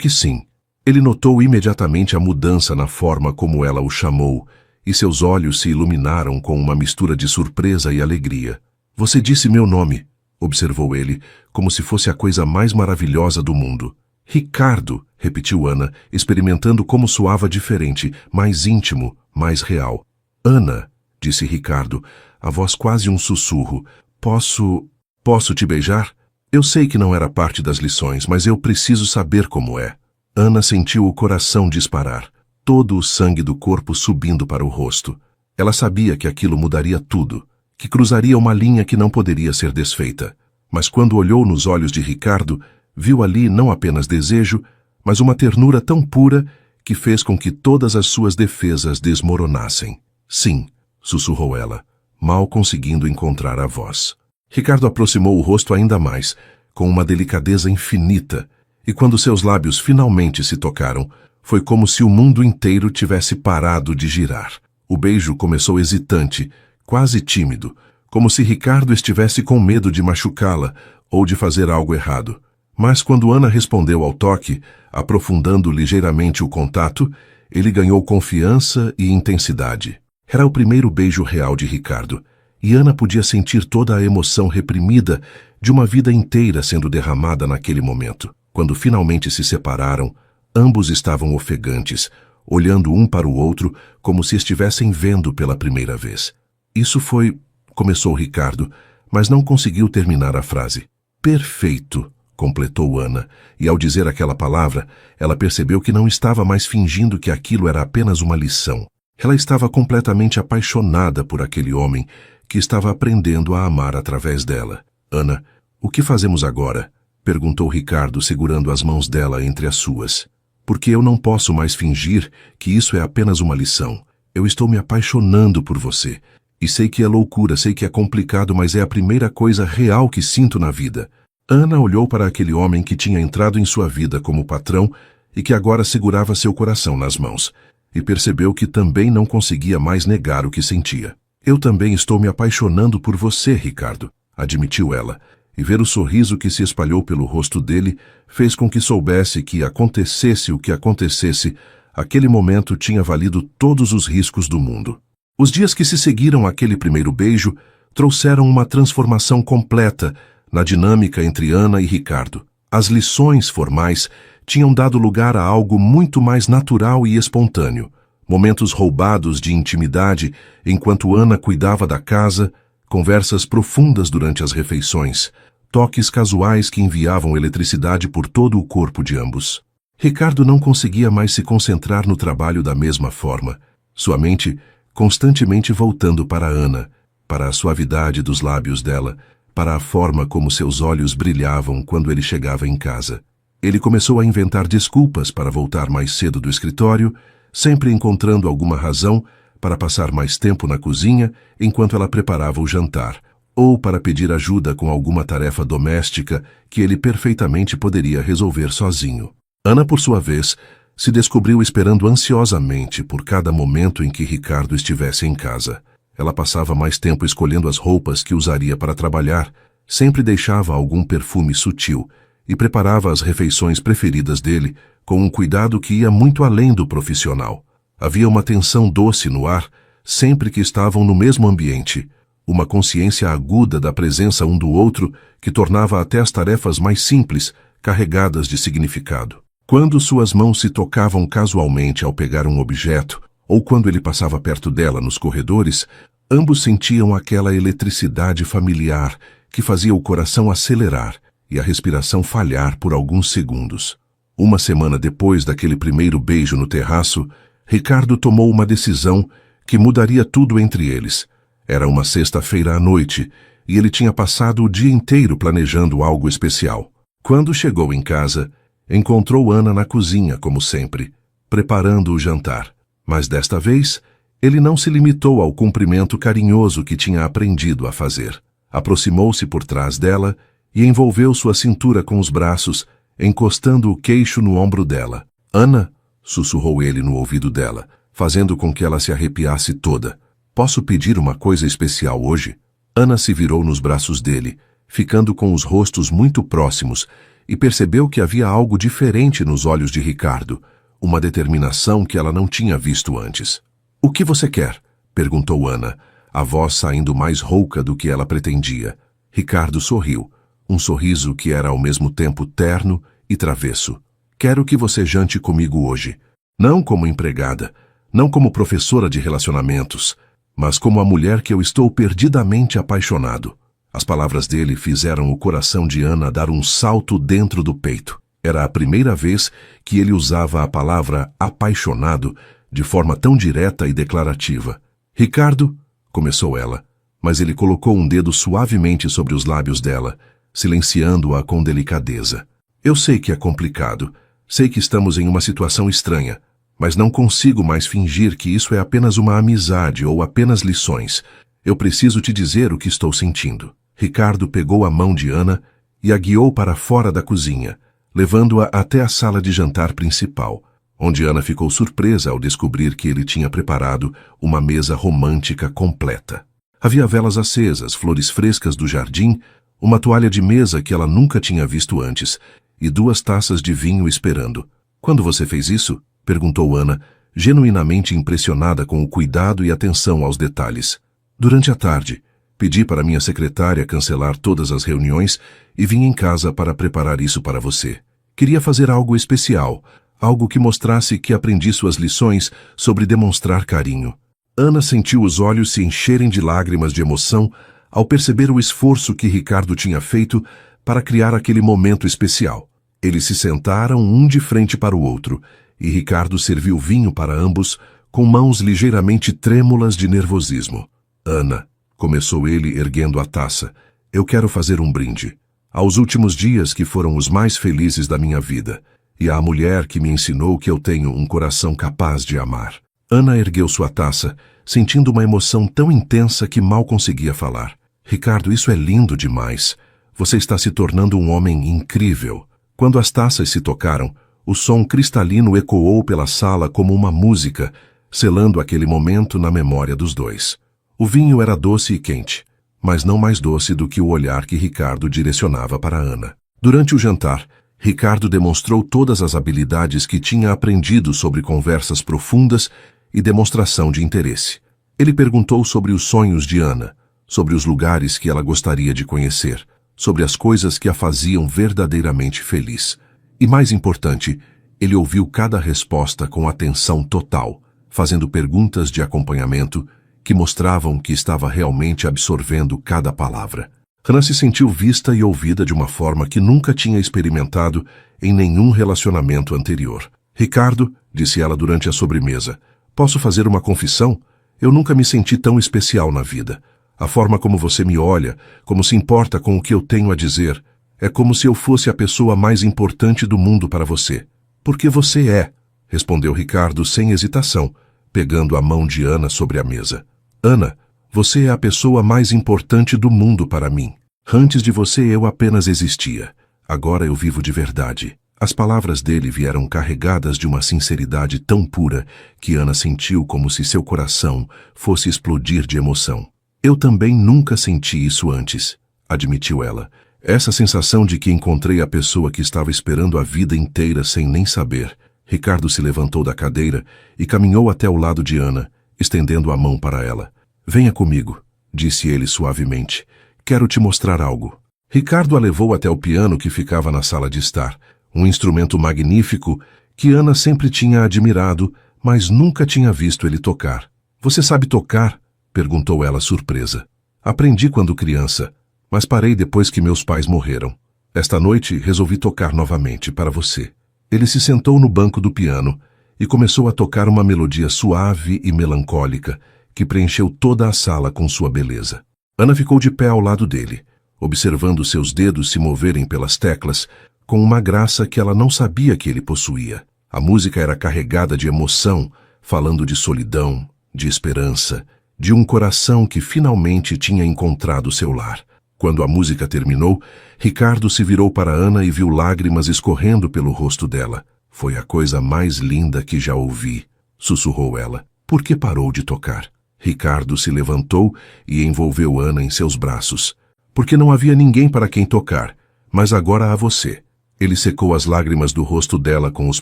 sim. Ele notou imediatamente a mudança na forma como ela o chamou, e seus olhos se iluminaram com uma mistura de surpresa e alegria. Você disse meu nome, observou ele, como se fosse a coisa mais maravilhosa do mundo. Ricardo, repetiu Ana, experimentando como soava diferente, mais íntimo, mais real. Ana, disse Ricardo, a voz quase um sussurro. Posso te beijar? Eu sei que não era parte das lições, mas eu preciso saber como é. Ana sentiu o coração disparar, todo o sangue do corpo subindo para o rosto. Ela sabia que aquilo mudaria tudo, que cruzaria uma linha que não poderia ser desfeita. Mas quando olhou nos olhos de Ricardo, viu ali não apenas desejo, mas uma ternura tão pura que fez com que todas as suas defesas desmoronassem. Sim, sussurrou ela, mal conseguindo encontrar a voz. Ricardo aproximou o rosto ainda mais, com uma delicadeza infinita, e quando seus lábios finalmente se tocaram, foi como se o mundo inteiro tivesse parado de girar. O beijo começou hesitante, quase tímido, como se Ricardo estivesse com medo de machucá-la ou de fazer algo errado. Mas quando Ana respondeu ao toque, aprofundando ligeiramente o contato, ele ganhou confiança e intensidade. Era o primeiro beijo real de Ricardo, e Ana podia sentir toda a emoção reprimida de uma vida inteira sendo derramada naquele momento. Quando finalmente se separaram, ambos estavam ofegantes, olhando um para o outro como se estivessem vendo pela primeira vez. Isso foi... começou Ricardo, mas não conseguiu terminar a frase. Perfeito, completou Ana, e ao dizer aquela palavra, ela percebeu que não estava mais fingindo que aquilo era apenas uma lição. Ela estava completamente apaixonada por aquele homem que estava aprendendo a amar através dela. Ana, o que fazemos agora? Perguntou Ricardo, segurando as mãos dela entre as suas. Porque eu não posso mais fingir que isso é apenas uma lição. Eu estou me apaixonando por você. E sei que é loucura, sei que é complicado, mas é a primeira coisa real que sinto na vida. Ana olhou para aquele homem que tinha entrado em sua vida como patrão e que agora segurava seu coração nas mãos, e percebeu que também não conseguia mais negar o que sentia. Eu também estou me apaixonando por você, Ricardo, admitiu ela, e ver o sorriso que se espalhou pelo rosto dele fez com que soubesse que acontecesse o que acontecesse, aquele momento tinha valido todos os riscos do mundo. Os dias que se seguiram àquele primeiro beijo trouxeram uma transformação completa na dinâmica entre Ana e Ricardo. As lições formais tinham dado lugar a algo muito mais natural e espontâneo. Momentos roubados de intimidade enquanto Ana cuidava da casa, conversas profundas durante as refeições, toques casuais que enviavam eletricidade por todo o corpo de ambos. Ricardo não conseguia mais se concentrar no trabalho da mesma forma, sua mente constantemente voltando para Ana, para a suavidade dos lábios dela, para a forma como seus olhos brilhavam quando ele chegava em casa. Ele começou a inventar desculpas para voltar mais cedo do escritório, sempre encontrando alguma razão para passar mais tempo na cozinha enquanto ela preparava o jantar, ou para pedir ajuda com alguma tarefa doméstica que ele perfeitamente poderia resolver sozinho. Ana, por sua vez, se descobriu esperando ansiosamente por cada momento em que Ricardo estivesse em casa. Ela passava mais tempo escolhendo as roupas que usaria para trabalhar, sempre deixava algum perfume sutil e preparava as refeições preferidas dele com um cuidado que ia muito além do profissional. Havia uma tensão doce no ar sempre que estavam no mesmo ambiente, uma consciência aguda da presença um do outro que tornava até as tarefas mais simples carregadas de significado. Quando suas mãos se tocavam casualmente ao pegar um objeto, ou quando ele passava perto dela nos corredores, ambos sentiam aquela eletricidade familiar que fazia o coração acelerar e a respiração falhar por alguns segundos. Uma semana depois daquele primeiro beijo no terraço, Ricardo tomou uma decisão que mudaria tudo entre eles. Era uma sexta-feira à noite e ele tinha passado o dia inteiro planejando algo especial. Quando chegou em casa, encontrou Ana na cozinha, como sempre, preparando o jantar. Mas desta vez, ele não se limitou ao cumprimento carinhoso que tinha aprendido a fazer. Aproximou-se por trás dela e envolveu sua cintura com os braços, encostando o queixo no ombro dela. Ana, sussurrou ele no ouvido dela, fazendo com que ela se arrepiasse toda. Posso pedir uma coisa especial hoje? Ana se virou nos braços dele, ficando com os rostos muito próximos, e percebeu que havia algo diferente nos olhos de Ricardo, uma determinação que ela não tinha visto antes. O que você quer? Perguntou Ana, a voz saindo mais rouca do que ela pretendia. Ricardo sorriu, um sorriso que era ao mesmo tempo terno e travesso. Quero que você jante comigo hoje. Não como empregada, não como professora de relacionamentos, mas como a mulher que eu estou perdidamente apaixonado. As palavras dele fizeram o coração de Ana dar um salto dentro do peito. Era a primeira vez que ele usava a palavra apaixonado de forma tão direta e declarativa. Ricardo, começou ela, mas ele colocou um dedo suavemente sobre os lábios dela, silenciando-a com delicadeza. Eu sei que é complicado, sei que estamos em uma situação estranha, mas não consigo mais fingir que isso é apenas uma amizade ou apenas lições. Eu preciso te dizer o que estou sentindo. Ricardo pegou a mão de Ana e a guiou para fora da cozinha, levando-a até a sala de jantar principal, onde Ana ficou surpresa ao descobrir que ele tinha preparado uma mesa romântica completa. Havia velas acesas, flores frescas do jardim, uma toalha de mesa que ela nunca tinha visto antes, e 2 taças de vinho esperando. Quando você fez isso? Perguntou Ana, genuinamente impressionada com o cuidado e atenção aos detalhes. Durante a tarde, pedi para minha secretária cancelar todas as reuniões e vim em casa para preparar isso para você. Queria fazer algo especial, algo que mostrasse que aprendi suas lições sobre demonstrar carinho. Ana sentiu os olhos se encherem de lágrimas de emoção ao perceber o esforço que Ricardo tinha feito para criar aquele momento especial. Eles se sentaram um de frente para o outro, e Ricardo serviu vinho para ambos com mãos ligeiramente trêmulas de nervosismo. Ana, começou ele erguendo a taça, eu quero fazer um brinde. Aos últimos dias que foram os mais felizes da minha vida, e à mulher que me ensinou que eu tenho um coração capaz de amar. Ana ergueu sua taça, sentindo uma emoção tão intensa que mal conseguia falar. Ricardo, isso é lindo demais. Você está se tornando um homem incrível. Quando as taças se tocaram, o som cristalino ecoou pela sala como uma música, selando aquele momento na memória dos dois. O vinho era doce e quente, mas não mais doce do que o olhar que Ricardo direcionava para Ana. Durante o jantar, Ricardo demonstrou todas as habilidades que tinha aprendido sobre conversas profundas e demonstração de interesse. Ele perguntou sobre os sonhos de Ana, sobre os lugares que ela gostaria de conhecer, sobre as coisas que a faziam verdadeiramente feliz. E mais importante, ele ouviu cada resposta com atenção total, fazendo perguntas de acompanhamento que mostravam que estava realmente absorvendo cada palavra. Ana se sentiu vista e ouvida de uma forma que nunca tinha experimentado em nenhum relacionamento anterior. Ricardo, disse ela durante a sobremesa, posso fazer uma confissão? Eu nunca me senti tão especial na vida. A forma como você me olha, como se importa com o que eu tenho a dizer, é como se eu fosse a pessoa mais importante do mundo para você. Porque você é, respondeu Ricardo sem hesitação, pegando a mão de Ana sobre a mesa. Ana, você é a pessoa mais importante do mundo para mim. Antes de você eu apenas existia. Agora eu vivo de verdade. As palavras dele vieram carregadas de uma sinceridade tão pura que Ana sentiu como se seu coração fosse explodir de emoção. Eu também nunca senti isso antes, admitiu ela. Essa sensação de que encontrei a pessoa que estava esperando a vida inteira sem nem saber. Ricardo se levantou da cadeira e caminhou até o lado de Ana, estendendo a mão para ela. Venha comigo, disse ele suavemente. Quero te mostrar algo. Ricardo a levou até o piano que ficava na sala de estar, um instrumento magnífico que Ana sempre tinha admirado, mas nunca tinha visto ele tocar. Você sabe tocar? Perguntou ela surpresa. Aprendi quando criança, mas parei depois que meus pais morreram. Esta noite resolvi tocar novamente para você. Ele se sentou no banco do piano e começou a tocar uma melodia suave e melancólica que preencheu toda a sala com sua beleza. Ana ficou de pé ao lado dele, observando seus dedos se moverem pelas teclas com uma graça que ela não sabia que ele possuía. A música era carregada de emoção, falando de solidão, de esperança, de um coração que finalmente tinha encontrado seu lar. Quando a música terminou, Ricardo se virou para Ana e viu lágrimas escorrendo pelo rosto dela. Foi a coisa mais linda que já ouvi, sussurrou ela. Por que parou de tocar? Ricardo se levantou e envolveu Ana em seus braços. Porque não havia ninguém para quem tocar, mas agora há você. Ele secou as lágrimas do rosto dela com os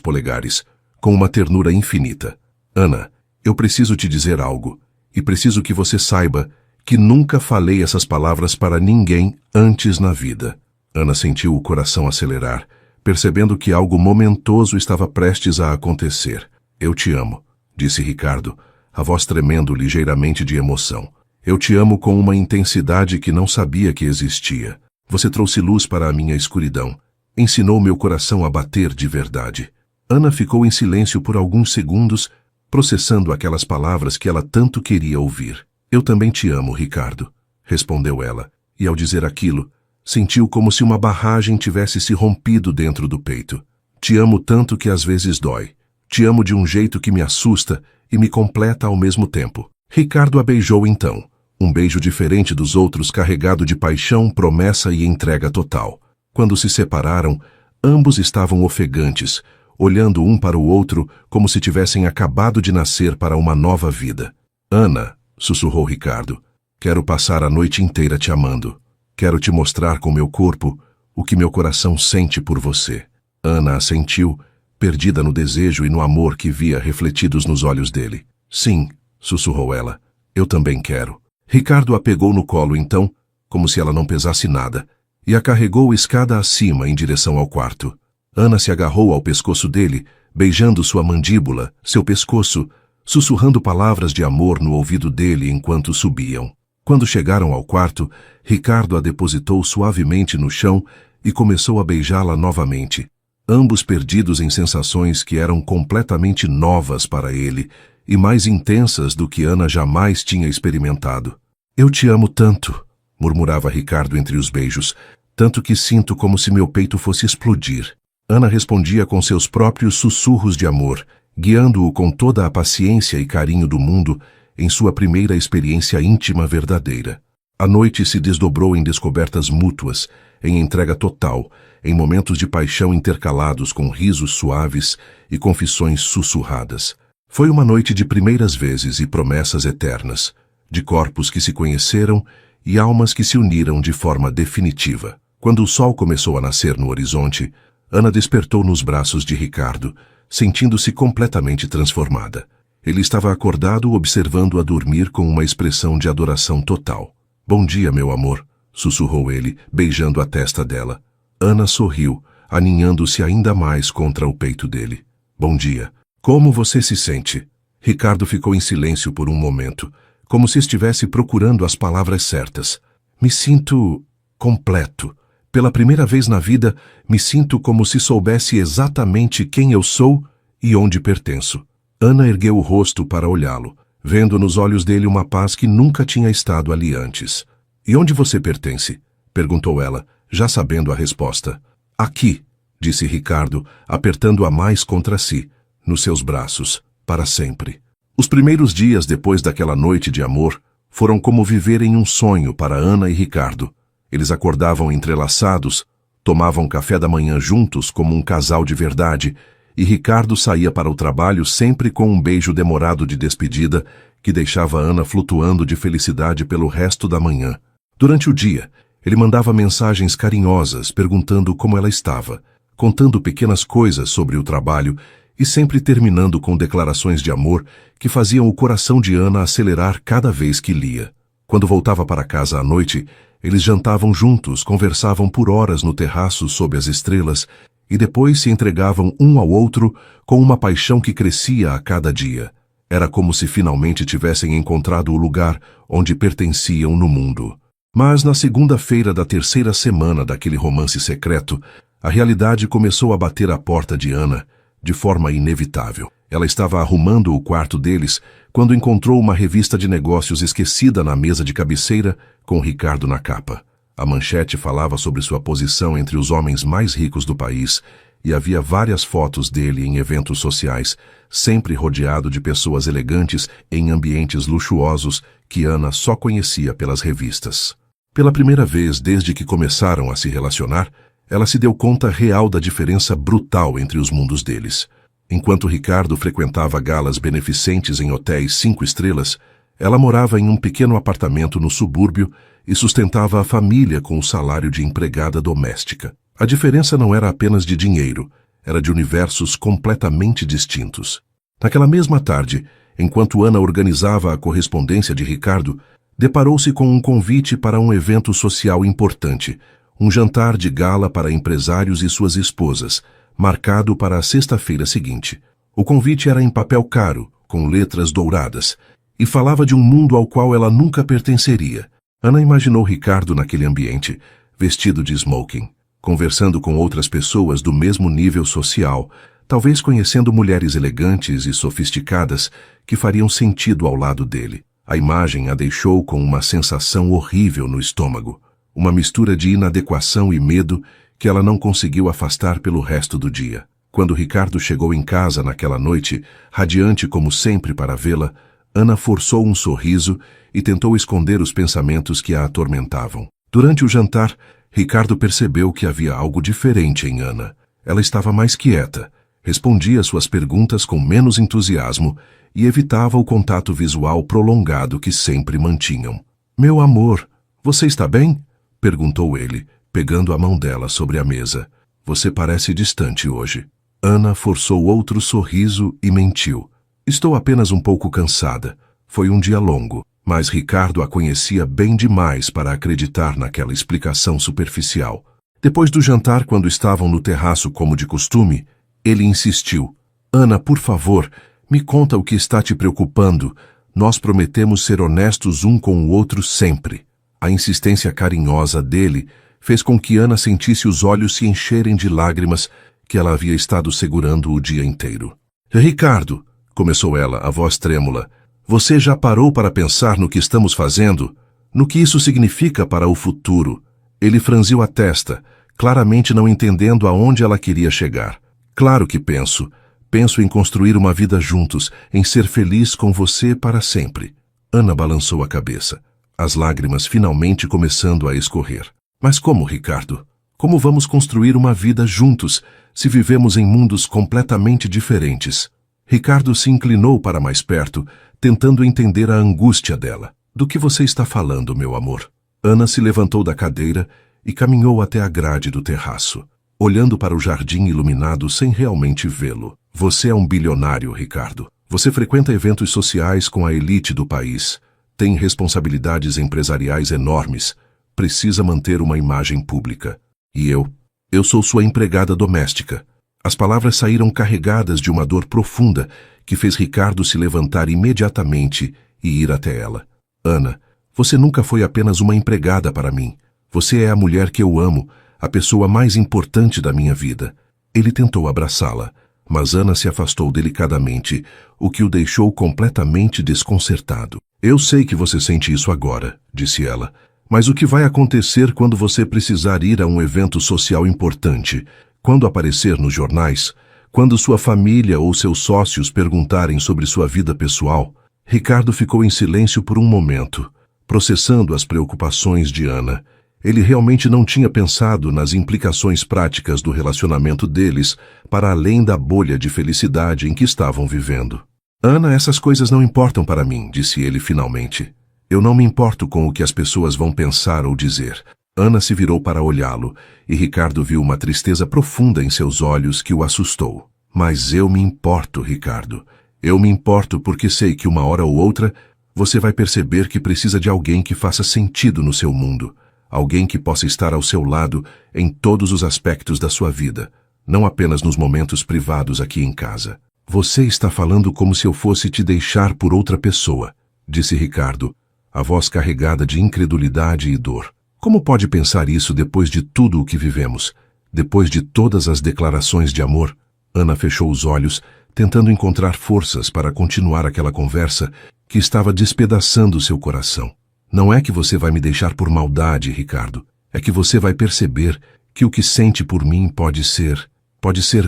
polegares, com uma ternura infinita. Ana, eu preciso te dizer algo, e preciso que você saiba que nunca falei essas palavras para ninguém antes na vida. Ana sentiu o coração acelerar, percebendo que algo momentoso estava prestes a acontecer. Eu te amo, disse Ricardo, a voz tremendo ligeiramente de emoção. Eu te amo com uma intensidade que não sabia que existia. Você trouxe luz para a minha escuridão. Ensinou meu coração a bater de verdade. Ana ficou em silêncio por alguns segundos, processando aquelas palavras que ela tanto queria ouvir. Eu também te amo, Ricardo, respondeu ela, e ao dizer aquilo, sentiu como se uma barragem tivesse se rompido dentro do peito. Te amo tanto que às vezes dói. Te amo de um jeito que me assusta e me completa ao mesmo tempo. Ricardo a beijou então, um beijo diferente dos outros carregado de paixão, promessa e entrega total. Quando se separaram, ambos estavam ofegantes, olhando um para o outro como se tivessem acabado de nascer para uma nova vida. Ana, sussurrou Ricardo, quero passar a noite inteira te amando. Quero te mostrar com meu corpo o que meu coração sente por você. Ana assentiu, perdida no desejo e no amor que via refletidos nos olhos dele. Sim, sussurrou ela, eu também quero. Ricardo a pegou no colo então, como se ela não pesasse nada, e a carregou escada acima em direção ao quarto. Ana se agarrou ao pescoço dele, beijando sua mandíbula, seu pescoço, sussurrando palavras de amor no ouvido dele enquanto subiam. Quando chegaram ao quarto, Ricardo a depositou suavemente no chão e começou a beijá-la novamente, ambos perdidos em sensações que eram completamente novas para ele e mais intensas do que Ana jamais tinha experimentado. Eu te amo tanto, murmurava Ricardo entre os beijos, tanto que sinto como se meu peito fosse explodir. Ana respondia com seus próprios sussurros de amor, guiando-o com toda a paciência e carinho do mundo em sua primeira experiência íntima verdadeira. A noite se desdobrou em descobertas mútuas, em entrega total, em momentos de paixão intercalados com risos suaves e confissões sussurradas. Foi uma noite de primeiras vezes e promessas eternas, de corpos que se conheceram e almas que se uniram de forma definitiva. Quando o sol começou a nascer no horizonte, Ana despertou nos braços de Ricardo, sentindo-se completamente transformada. Ele estava acordado observando-a dormir com uma expressão de adoração total. "Bom dia, meu amor", sussurrou ele, beijando a testa dela. Ana sorriu, aninhando-se ainda mais contra o peito dele. "Bom dia. Como você se sente?" Ricardo ficou em silêncio por um momento, como se estivesse procurando as palavras certas. "Me sinto completo. Pela primeira vez na vida, me sinto como se soubesse exatamente quem eu sou e onde pertenço." Ana ergueu o rosto para olhá-lo, vendo nos olhos dele uma paz que nunca tinha estado ali antes. "E onde você pertence?" perguntou ela, já sabendo a resposta. "Aqui", disse Ricardo, apertando-a mais contra si, nos seus braços, para sempre. Os primeiros dias depois daquela noite de amor foram como viver em um sonho para Ana e Ricardo. Eles acordavam entrelaçados, tomavam café da manhã juntos como um casal de verdade, e Ricardo saía para o trabalho sempre com um beijo demorado de despedida que deixava Ana flutuando de felicidade pelo resto da manhã. Durante o dia, ele mandava mensagens carinhosas perguntando como ela estava, contando pequenas coisas sobre o trabalho e sempre terminando com declarações de amor que faziam o coração de Ana acelerar cada vez que lia. Quando voltava para casa à noite, eles jantavam juntos, conversavam por horas no terraço sob as estrelas e depois se entregavam um ao outro com uma paixão que crescia a cada dia. Era como se finalmente tivessem encontrado o lugar onde pertenciam no mundo. Mas na segunda-feira da terceira semana daquele romance secreto, a realidade começou a bater à porta de Ana, de forma inevitável. Ela estava arrumando o quarto deles quando encontrou uma revista de negócios esquecida na mesa de cabeceira com Ricardo na capa. A manchete falava sobre sua posição entre os homens mais ricos do país e havia várias fotos dele em eventos sociais, sempre rodeado de pessoas elegantes em ambientes luxuosos que Ana só conhecia pelas revistas. Pela primeira vez desde que começaram a se relacionar, ela se deu conta real da diferença brutal entre os mundos deles. Enquanto Ricardo frequentava galas beneficentes em hotéis 5 estrelas, ela morava em um pequeno apartamento no subúrbio e sustentava a família com o salário de empregada doméstica. A diferença não era apenas de dinheiro, era de universos completamente distintos. Naquela mesma tarde, enquanto Ana organizava a correspondência de Ricardo, deparou-se com um convite para um evento social importante, um jantar de gala para empresários e suas esposas, marcado para a sexta-feira seguinte. O convite era em papel caro, com letras douradas, e falava de um mundo ao qual ela nunca pertenceria. Ana imaginou Ricardo naquele ambiente, vestido de smoking, conversando com outras pessoas do mesmo nível social, talvez conhecendo mulheres elegantes e sofisticadas que fariam sentido ao lado dele. A imagem a deixou com uma sensação horrível no estômago, uma mistura de inadequação e medo que ela não conseguiu afastar pelo resto do dia. Quando Ricardo chegou em casa naquela noite, radiante como sempre para vê-la, Ana forçou um sorriso e tentou esconder os pensamentos que a atormentavam. Durante o jantar, Ricardo percebeu que havia algo diferente em Ana. Ela estava mais quieta, respondia suas perguntas com menos entusiasmo e evitava o contato visual prolongado que sempre mantinham. "Meu amor, você está bem?" perguntou ele, pegando a mão dela sobre a mesa. "Você parece distante hoje." Ana forçou outro sorriso e mentiu. "Estou apenas um pouco cansada. Foi um dia longo." Mas Ricardo a conhecia bem demais para acreditar naquela explicação superficial. Depois do jantar, quando estavam no terraço como de costume, ele insistiu. "Ana, por favor, me conta o que está te preocupando. Nós prometemos ser honestos um com o outro sempre." A insistência carinhosa dele fez com que Ana sentisse os olhos se encherem de lágrimas que ela havia estado segurando o dia inteiro. "Ricardo", começou ela, a voz trêmula, "você já parou para pensar no que estamos fazendo? No que isso significa para o futuro?" Ele franziu a testa, claramente não entendendo aonde ela queria chegar. "Claro que penso. Penso em construir uma vida juntos, em ser feliz com você para sempre." Ana balançou a cabeça, as lágrimas finalmente começando a escorrer. "Mas como, Ricardo? Como vamos construir uma vida juntos, se vivemos em mundos completamente diferentes?" Ricardo se inclinou para mais perto, tentando entender a angústia dela. Do que você está falando, meu amor? Ana se levantou da cadeira e caminhou até a grade do terraço, olhando para o jardim iluminado sem realmente vê-lo. Você é um bilionário, Ricardo. Você frequenta eventos sociais com a elite do país, tem responsabilidades empresariais enormes, precisa manter uma imagem pública. E eu sou sua empregada doméstica. As palavras saíram carregadas de uma dor profunda que fez Ricardo se levantar imediatamente e ir até ela. Ana, você nunca foi apenas uma empregada para mim. Você é a mulher que eu amo, a pessoa mais importante da minha vida. Ele tentou abraçá-la, mas Ana se afastou delicadamente, o que o deixou completamente desconcertado. Eu sei que você sente isso agora, disse ela, mas o que vai acontecer quando você precisar ir a um evento social importante, quando aparecer nos jornais, quando sua família ou seus sócios perguntarem sobre sua vida pessoal? Ricardo ficou em silêncio por um momento, processando as preocupações de Ana. Ele realmente não tinha pensado nas implicações práticas do relacionamento deles para além da bolha de felicidade em que estavam vivendo. Ana, essas coisas não importam para mim, disse ele finalmente. Eu não me importo com o que as pessoas vão pensar ou dizer. Ana se virou para olhá-lo, e Ricardo viu uma tristeza profunda em seus olhos que o assustou. Mas eu me importo, Ricardo. Eu me importo porque sei que uma hora ou outra você vai perceber que precisa de alguém que faça sentido no seu mundo. Alguém que possa estar ao seu lado em todos os aspectos da sua vida, não apenas nos momentos privados aqui em casa. Você está falando como se eu fosse te deixar por outra pessoa, disse Ricardo, a voz carregada de incredulidade e dor. Como pode pensar isso depois de tudo o que vivemos? Depois de todas as declarações de amor? Ana fechou os olhos, tentando encontrar forças para continuar aquela conversa que estava despedaçando seu coração. Não é que você vai me deixar por maldade, Ricardo. É que você vai perceber que o que sente por mim pode ser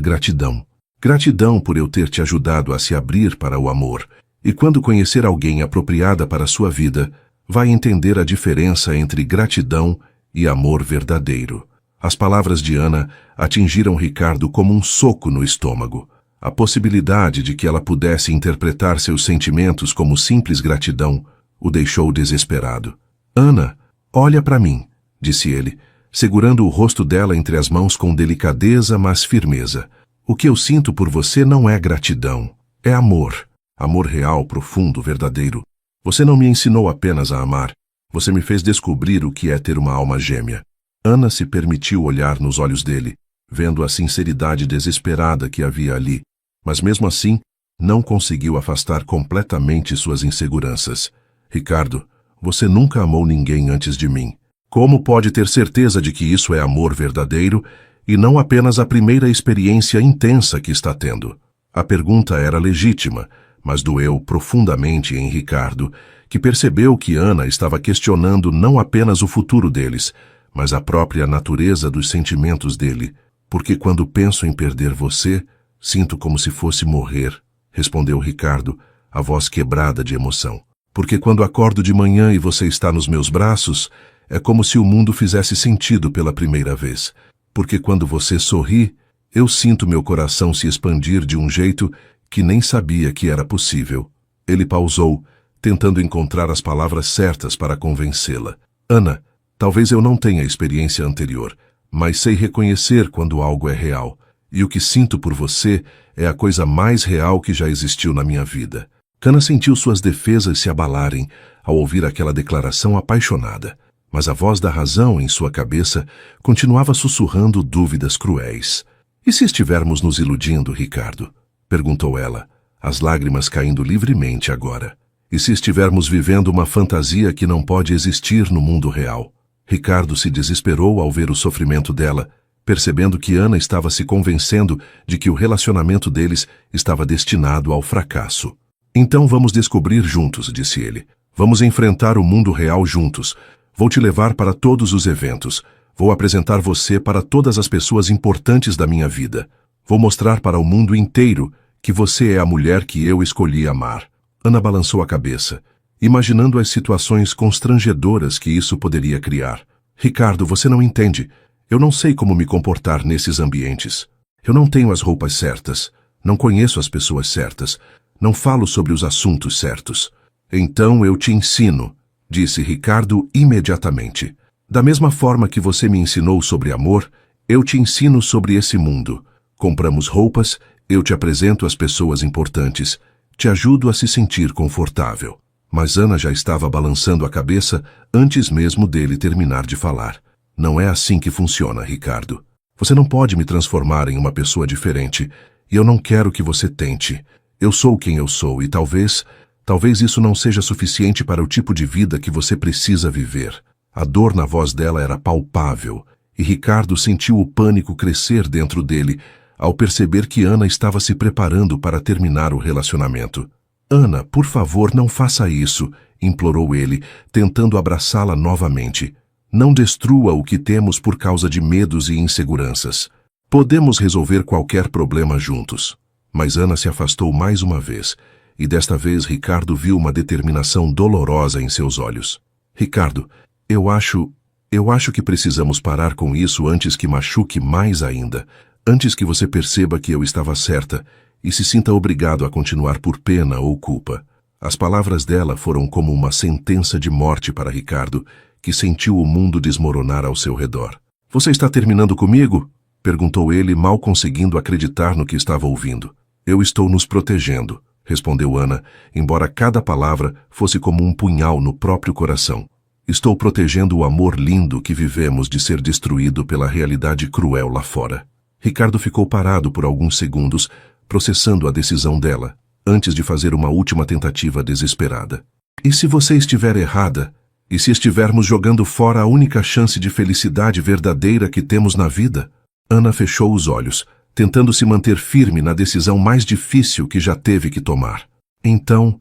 gratidão. Gratidão por eu ter te ajudado a se abrir para o amor. E quando conhecer alguém apropriada para a sua vida, vai entender a diferença entre gratidão e amor verdadeiro. As palavras de Ana atingiram Ricardo como um soco no estômago. A possibilidade de que ela pudesse interpretar seus sentimentos como simples gratidão o deixou desesperado. Ana, olha para mim, disse ele, segurando o rosto dela entre as mãos com delicadeza, mas firmeza. O que eu sinto por você não é gratidão, é amor. Amor real, profundo, verdadeiro. Você não me ensinou apenas a amar, você me fez descobrir o que é ter uma alma gêmea. Ana se permitiu olhar nos olhos dele, vendo a sinceridade desesperada que havia ali, mas mesmo assim não conseguiu afastar completamente suas inseguranças. Ricardo, você nunca amou ninguém antes de mim. Como pode ter certeza de que isso é amor verdadeiro e não apenas a primeira experiência intensa que está tendo? A pergunta era legítima, mas doeu profundamente em Ricardo, que percebeu que Ana estava questionando não apenas o futuro deles, mas a própria natureza dos sentimentos dele. Porque quando penso em perder você, sinto como se fosse morrer, respondeu Ricardo, a voz quebrada de emoção. Porque quando acordo de manhã e você está nos meus braços, é como se o mundo fizesse sentido pela primeira vez. Porque quando você sorri, eu sinto meu coração se expandir de um jeito que nem sabia que era possível. Ele pausou, tentando encontrar as palavras certas para convencê-la. Ana, talvez eu não tenha experiência anterior, mas sei reconhecer quando algo é real. E o que sinto por você é a coisa mais real que já existiu na minha vida. Ana sentiu suas defesas se abalarem ao ouvir aquela declaração apaixonada, mas a voz da razão em sua cabeça continuava sussurrando dúvidas cruéis. E se estivermos nos iludindo, Ricardo? Perguntou ela, as lágrimas caindo livremente agora. E se estivermos vivendo uma fantasia que não pode existir no mundo real? Ricardo se desesperou ao ver o sofrimento dela, percebendo que Ana estava se convencendo de que o relacionamento deles estava destinado ao fracasso. Então vamos descobrir juntos, disse ele. Vamos enfrentar o mundo real juntos. Vou te levar para todos os eventos. Vou apresentar você para todas as pessoas importantes da minha vida. Vou mostrar para o mundo inteiro que você é a mulher que eu escolhi amar. Ana balançou a cabeça, imaginando as situações constrangedoras que isso poderia criar. Ricardo, você não entende. Eu não sei como me comportar nesses ambientes. Eu não tenho as roupas certas. Não conheço as pessoas certas. Não falo sobre os assuntos certos. Então eu te ensino, disse Ricardo imediatamente. Da mesma forma que você me ensinou sobre amor, eu te ensino sobre esse mundo. Compramos roupas, eu te apresento as pessoas importantes, te ajudo a se sentir confortável. Mas Ana já estava balançando a cabeça antes mesmo dele terminar de falar. Não é assim que funciona, Ricardo. Você não pode me transformar em uma pessoa diferente, e eu não quero que você tente. Eu sou quem eu sou e talvez isso não seja suficiente para o tipo de vida que você precisa viver. A dor na voz dela era palpável, e Ricardo sentiu o pânico crescer dentro dele ao perceber que Ana estava se preparando para terminar o relacionamento. Ana, por favor, não faça isso, implorou ele, tentando abraçá-la novamente. Não destrua o que temos por causa de medos e inseguranças. Podemos resolver qualquer problema juntos. Mas Ana se afastou mais uma vez, e desta vez Ricardo viu uma determinação dolorosa em seus olhos. Ricardo, eu acho que precisamos parar com isso antes que machuque mais ainda, antes que você perceba que eu estava certa e se sinta obrigado a continuar por pena ou culpa. As palavras dela foram como uma sentença de morte para Ricardo, que sentiu o mundo desmoronar ao seu redor. Você está terminando comigo? Perguntou ele, mal conseguindo acreditar no que estava ouvindo. Eu estou nos protegendo, respondeu Ana, embora cada palavra fosse como um punhal no próprio coração. Estou protegendo o amor lindo que vivemos de ser destruído pela realidade cruel lá fora. Ricardo ficou parado por alguns segundos, processando a decisão dela, antes de fazer uma última tentativa desesperada. E se você estiver errada? E se estivermos jogando fora a única chance de felicidade verdadeira que temos na vida? Ana fechou os olhos, tentando se manter firme na decisão mais difícil que já teve que tomar. Então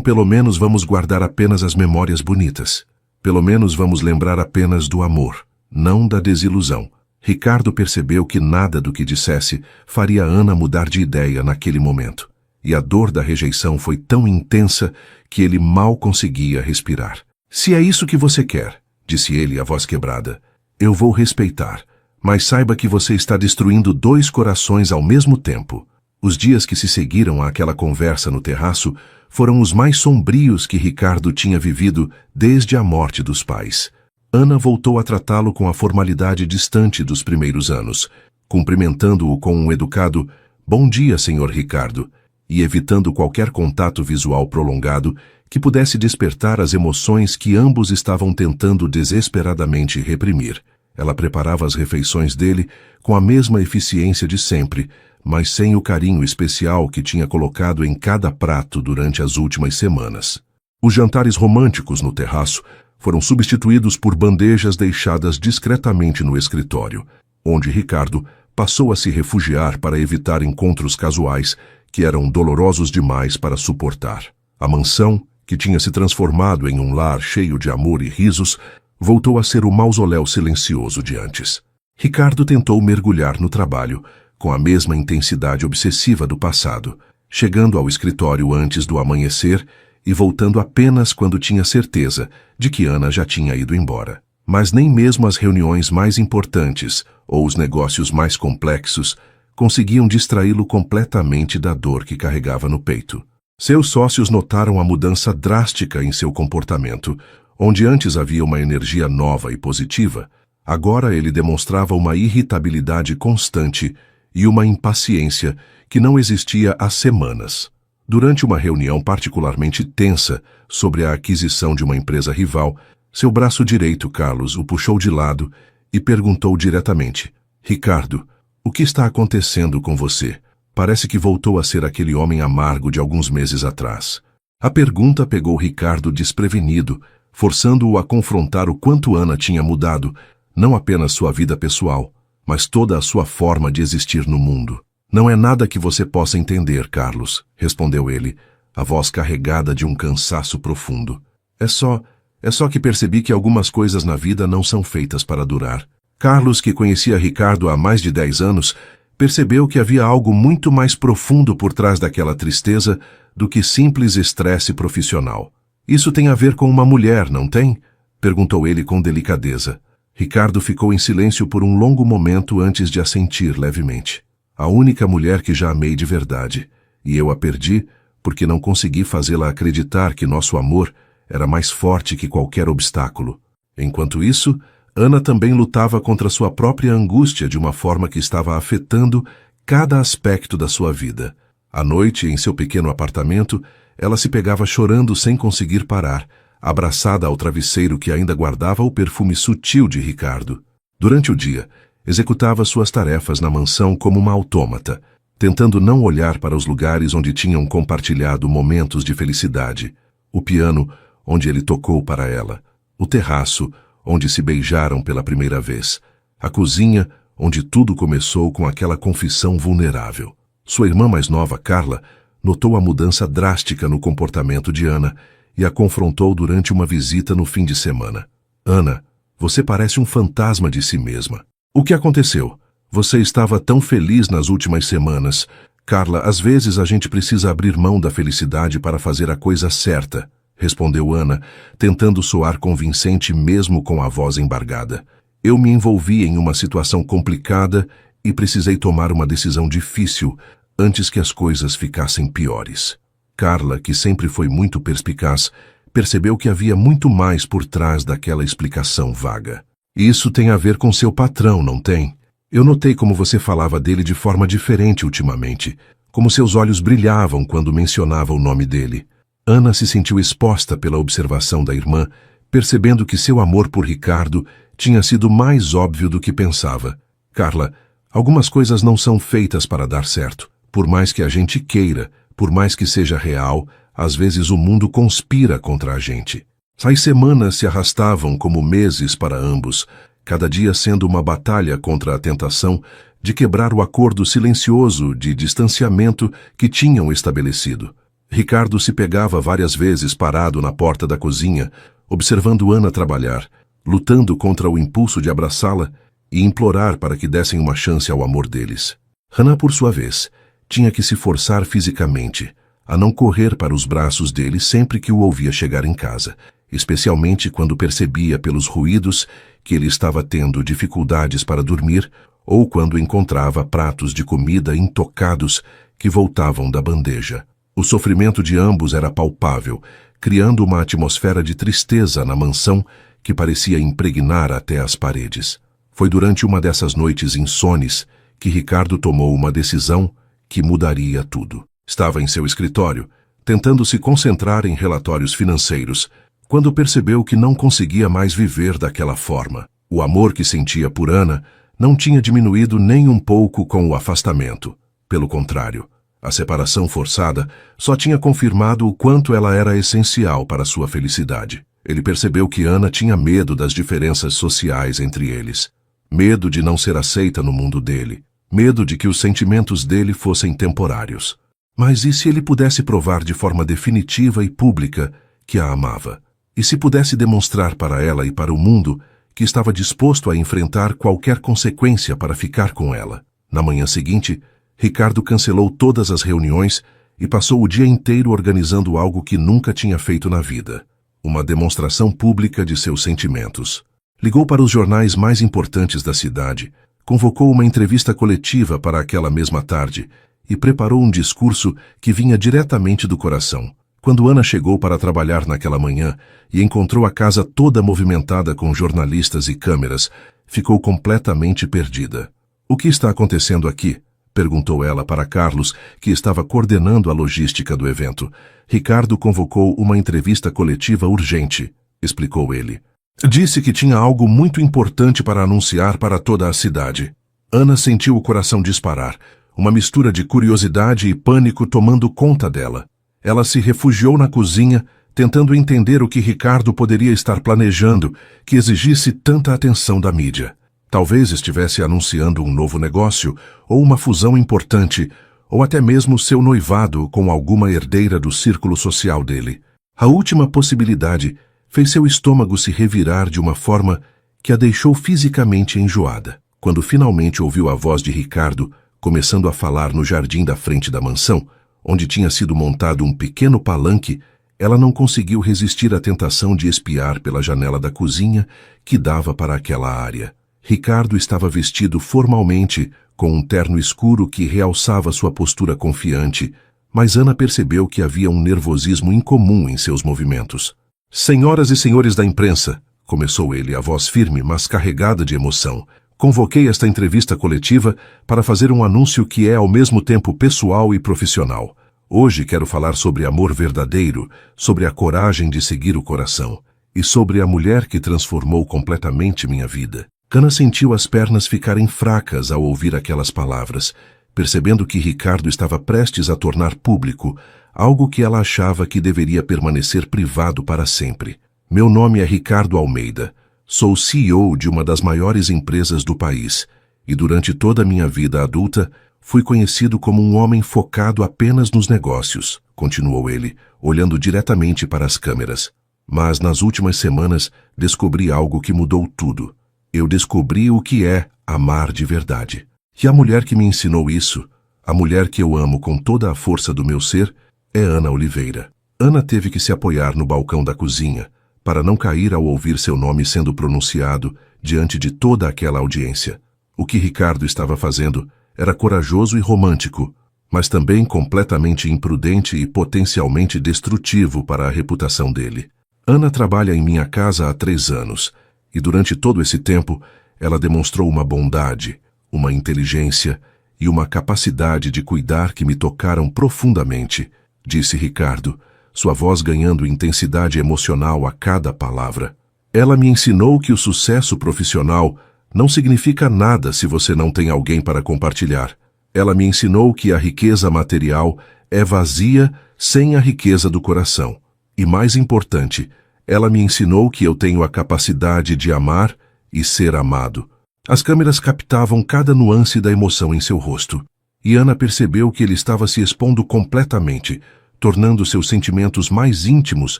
pelo menos vamos guardar apenas as memórias bonitas. Pelo menos vamos lembrar apenas do amor, não da desilusão. Ricardo percebeu que nada do que dissesse faria Ana mudar de ideia naquele momento. E a dor da rejeição foi tão intensa que ele mal conseguia respirar. Se é isso que você quer, disse ele, a voz quebrada, eu vou respeitar. Mas saiba que você está destruindo 2 corações ao mesmo tempo. Os dias que se seguiram àquela conversa no terraço foram os mais sombrios que Ricardo tinha vivido desde a morte dos pais. Ana voltou a tratá-lo com a formalidade distante dos primeiros anos, cumprimentando-o com um educado "Bom dia, Sr. Ricardo", e evitando qualquer contato visual prolongado que pudesse despertar as emoções que ambos estavam tentando desesperadamente reprimir. Ela preparava as refeições dele com a mesma eficiência de sempre, mas sem o carinho especial que tinha colocado em cada prato durante as últimas semanas. Os jantares românticos no terraço foram substituídos por bandejas deixadas discretamente no escritório, onde Ricardo passou a se refugiar para evitar encontros casuais que eram dolorosos demais para suportar. A mansão, que tinha se transformado em um lar cheio de amor e risos, voltou a ser o mausoléu silencioso de antes. Ricardo tentou mergulhar no trabalho, com a mesma intensidade obsessiva do passado, chegando ao escritório antes do amanhecer e voltando apenas quando tinha certeza de que Ana já tinha ido embora. Mas nem mesmo as reuniões mais importantes ou os negócios mais complexos conseguiam distraí-lo completamente da dor que carregava no peito. Seus sócios notaram a mudança drástica em seu comportamento. Onde antes havia uma energia nova e positiva, agora ele demonstrava uma irritabilidade constante e uma impaciência que não existia há semanas. Durante uma reunião particularmente tensa sobre a aquisição de uma empresa rival, seu braço direito, Carlos, o puxou de lado e perguntou diretamente: "Ricardo, o que está acontecendo com você? Parece que voltou a ser aquele homem amargo de alguns meses atrás." A pergunta pegou Ricardo desprevenido, forçando-o a confrontar o quanto Ana tinha mudado, não apenas sua vida pessoal, mas toda a sua forma de existir no mundo. "Não é nada que você possa entender, Carlos", respondeu ele, a voz carregada de um cansaço profundo. É só que percebi que algumas coisas na vida não são feitas para durar." Carlos, que conhecia Ricardo há mais de 10 anos, percebeu que havia algo muito mais profundo por trás daquela tristeza do que simples estresse profissional. "Isso tem a ver com uma mulher, não tem?" perguntou ele com delicadeza. Ricardo ficou em silêncio por um longo momento antes de assentir levemente. "A única mulher que já amei de verdade, e eu a perdi porque não consegui fazê-la acreditar que nosso amor era mais forte que qualquer obstáculo. Enquanto isso, Ana também lutava contra sua própria angústia de uma forma que estava afetando cada aspecto da sua vida. À noite, em seu pequeno apartamento, ela se pegava chorando sem conseguir parar, abraçada ao travesseiro que ainda guardava o perfume sutil de Ricardo. Durante o dia, executava suas tarefas na mansão como uma autômata, tentando não olhar para os lugares onde tinham compartilhado momentos de felicidade. O piano, onde ele tocou para ela. O terraço, onde se beijaram pela primeira vez. A cozinha, onde tudo começou com aquela confissão vulnerável. Sua irmã mais nova, Carla, notou a mudança drástica no comportamento de Ana e a confrontou durante uma visita no fim de semana. Ana, você parece um fantasma de si mesma. O que aconteceu? Você estava tão feliz nas últimas semanas. Carla, às vezes a gente precisa abrir mão da felicidade para fazer a coisa certa, respondeu Ana, tentando soar convincente mesmo com a voz embargada. Eu me envolvi em uma situação complicada e precisei tomar uma decisão difícil antes que as coisas ficassem piores. Carla, que sempre foi muito perspicaz, percebeu que havia muito mais por trás daquela explicação vaga. Isso tem a ver com seu patrão, não tem? Eu notei como você falava dele de forma diferente ultimamente, como seus olhos brilhavam quando mencionava o nome dele. Ana se sentiu exposta pela observação da irmã, percebendo que seu amor por Ricardo tinha sido mais óbvio do que pensava. Carla, algumas coisas não são feitas para dar certo. Por mais que a gente queira, por mais que seja real, às vezes o mundo conspira contra a gente. As semanas se arrastavam como meses para ambos, cada dia sendo uma batalha contra a tentação de quebrar o acordo silencioso de distanciamento que tinham estabelecido. Ricardo se pegava várias vezes parado na porta da cozinha, observando Ana trabalhar, lutando contra o impulso de abraçá-la e implorar para que dessem uma chance ao amor deles. Ana, por sua vez, tinha que se forçar fisicamente a não correr para os braços dele sempre que o ouvia chegar em casa, especialmente quando percebia pelos ruídos que ele estava tendo dificuldades para dormir ou quando encontrava pratos de comida intocados que voltavam da bandeja. O sofrimento de ambos era palpável, criando uma atmosfera de tristeza na mansão que parecia impregnar até as paredes. Foi durante uma dessas noites insones que Ricardo tomou uma decisão que mudaria tudo. Estava em seu escritório, tentando se concentrar em relatórios financeiros, quando percebeu que não conseguia mais viver daquela forma. O amor que sentia por Ana não tinha diminuído nem um pouco com o afastamento. Pelo contrário, a separação forçada só tinha confirmado o quanto ela era essencial para sua felicidade. Ele percebeu que Ana tinha medo das diferenças sociais entre eles. Medo de não ser aceita no mundo dele. Medo de que os sentimentos dele fossem temporários. Mas e se ele pudesse provar de forma definitiva e pública que a amava? E se pudesse demonstrar para ela e para o mundo que estava disposto a enfrentar qualquer consequência para ficar com ela? Na manhã seguinte, Ricardo cancelou todas as reuniões e passou o dia inteiro organizando algo que nunca tinha feito na vida. Uma demonstração pública de seus sentimentos. Ligou para os jornais mais importantes da cidade, convocou uma entrevista coletiva para aquela mesma tarde e preparou um discurso que vinha diretamente do coração. Quando Ana chegou para trabalhar naquela manhã e encontrou a casa toda movimentada com jornalistas e câmeras, ficou completamente perdida. "O que está acontecendo aqui?" perguntou ela para Carlos, que estava coordenando a logística do evento. "Ricardo convocou uma entrevista coletiva urgente", explicou ele. "Disse que tinha algo muito importante para anunciar para toda a cidade." Ana sentiu o coração disparar, uma mistura de curiosidade e pânico tomando conta dela. Ela se refugiou na cozinha, tentando entender o que Ricardo poderia estar planejando que exigisse tanta atenção da mídia. Talvez estivesse anunciando um novo negócio, ou uma fusão importante, ou até mesmo seu noivado com alguma herdeira do círculo social dele. A última possibilidade fez seu estômago se revirar de uma forma que a deixou fisicamente enjoada. Quando finalmente ouviu a voz de Ricardo começando a falar no jardim da frente da mansão, onde tinha sido montado um pequeno palanque, ela não conseguiu resistir à tentação de espiar pela janela da cozinha que dava para aquela área. Ricardo estava vestido formalmente, com um terno escuro que realçava sua postura confiante, mas Ana percebeu que havia um nervosismo incomum em seus movimentos. Senhoras e senhores da imprensa, começou ele, a voz firme, mas carregada de emoção. Convoquei esta entrevista coletiva para fazer um anúncio que é ao mesmo tempo pessoal e profissional. Hoje quero falar sobre amor verdadeiro, sobre a coragem de seguir o coração e sobre a mulher que transformou completamente minha vida. Ana sentiu as pernas ficarem fracas ao ouvir aquelas palavras, percebendo que Ricardo estava prestes a tornar público algo que ela achava que deveria permanecer privado para sempre. Meu nome é Ricardo Almeida. Sou CEO de uma das maiores empresas do país e durante toda a minha vida adulta fui conhecido como um homem focado apenas nos negócios, continuou ele, olhando diretamente para as câmeras. Mas nas últimas semanas descobri algo que mudou tudo. Eu descobri o que é amar de verdade. E a mulher que me ensinou isso, a mulher que eu amo com toda a força do meu ser, é Ana Oliveira. Ana teve que se apoiar no balcão da cozinha para não cair ao ouvir seu nome sendo pronunciado diante de toda aquela audiência. O que Ricardo estava fazendo era corajoso e romântico, mas também completamente imprudente e potencialmente destrutivo para a reputação dele. Ana trabalha em minha casa há 3 anos, e durante todo esse tempo ela demonstrou uma bondade, uma inteligência e uma capacidade de cuidar que me tocaram profundamente, disse Ricardo, sua voz ganhando intensidade emocional a cada palavra. Ela me ensinou que o sucesso profissional não significa nada se você não tem alguém para compartilhar. Ela me ensinou que a riqueza material é vazia sem a riqueza do coração. E mais importante, ela me ensinou que eu tenho a capacidade de amar e ser amado. As câmeras captavam cada nuance da emoção em seu rosto. E Ana percebeu que ele estava se expondo completamente, tornando seus sentimentos mais íntimos,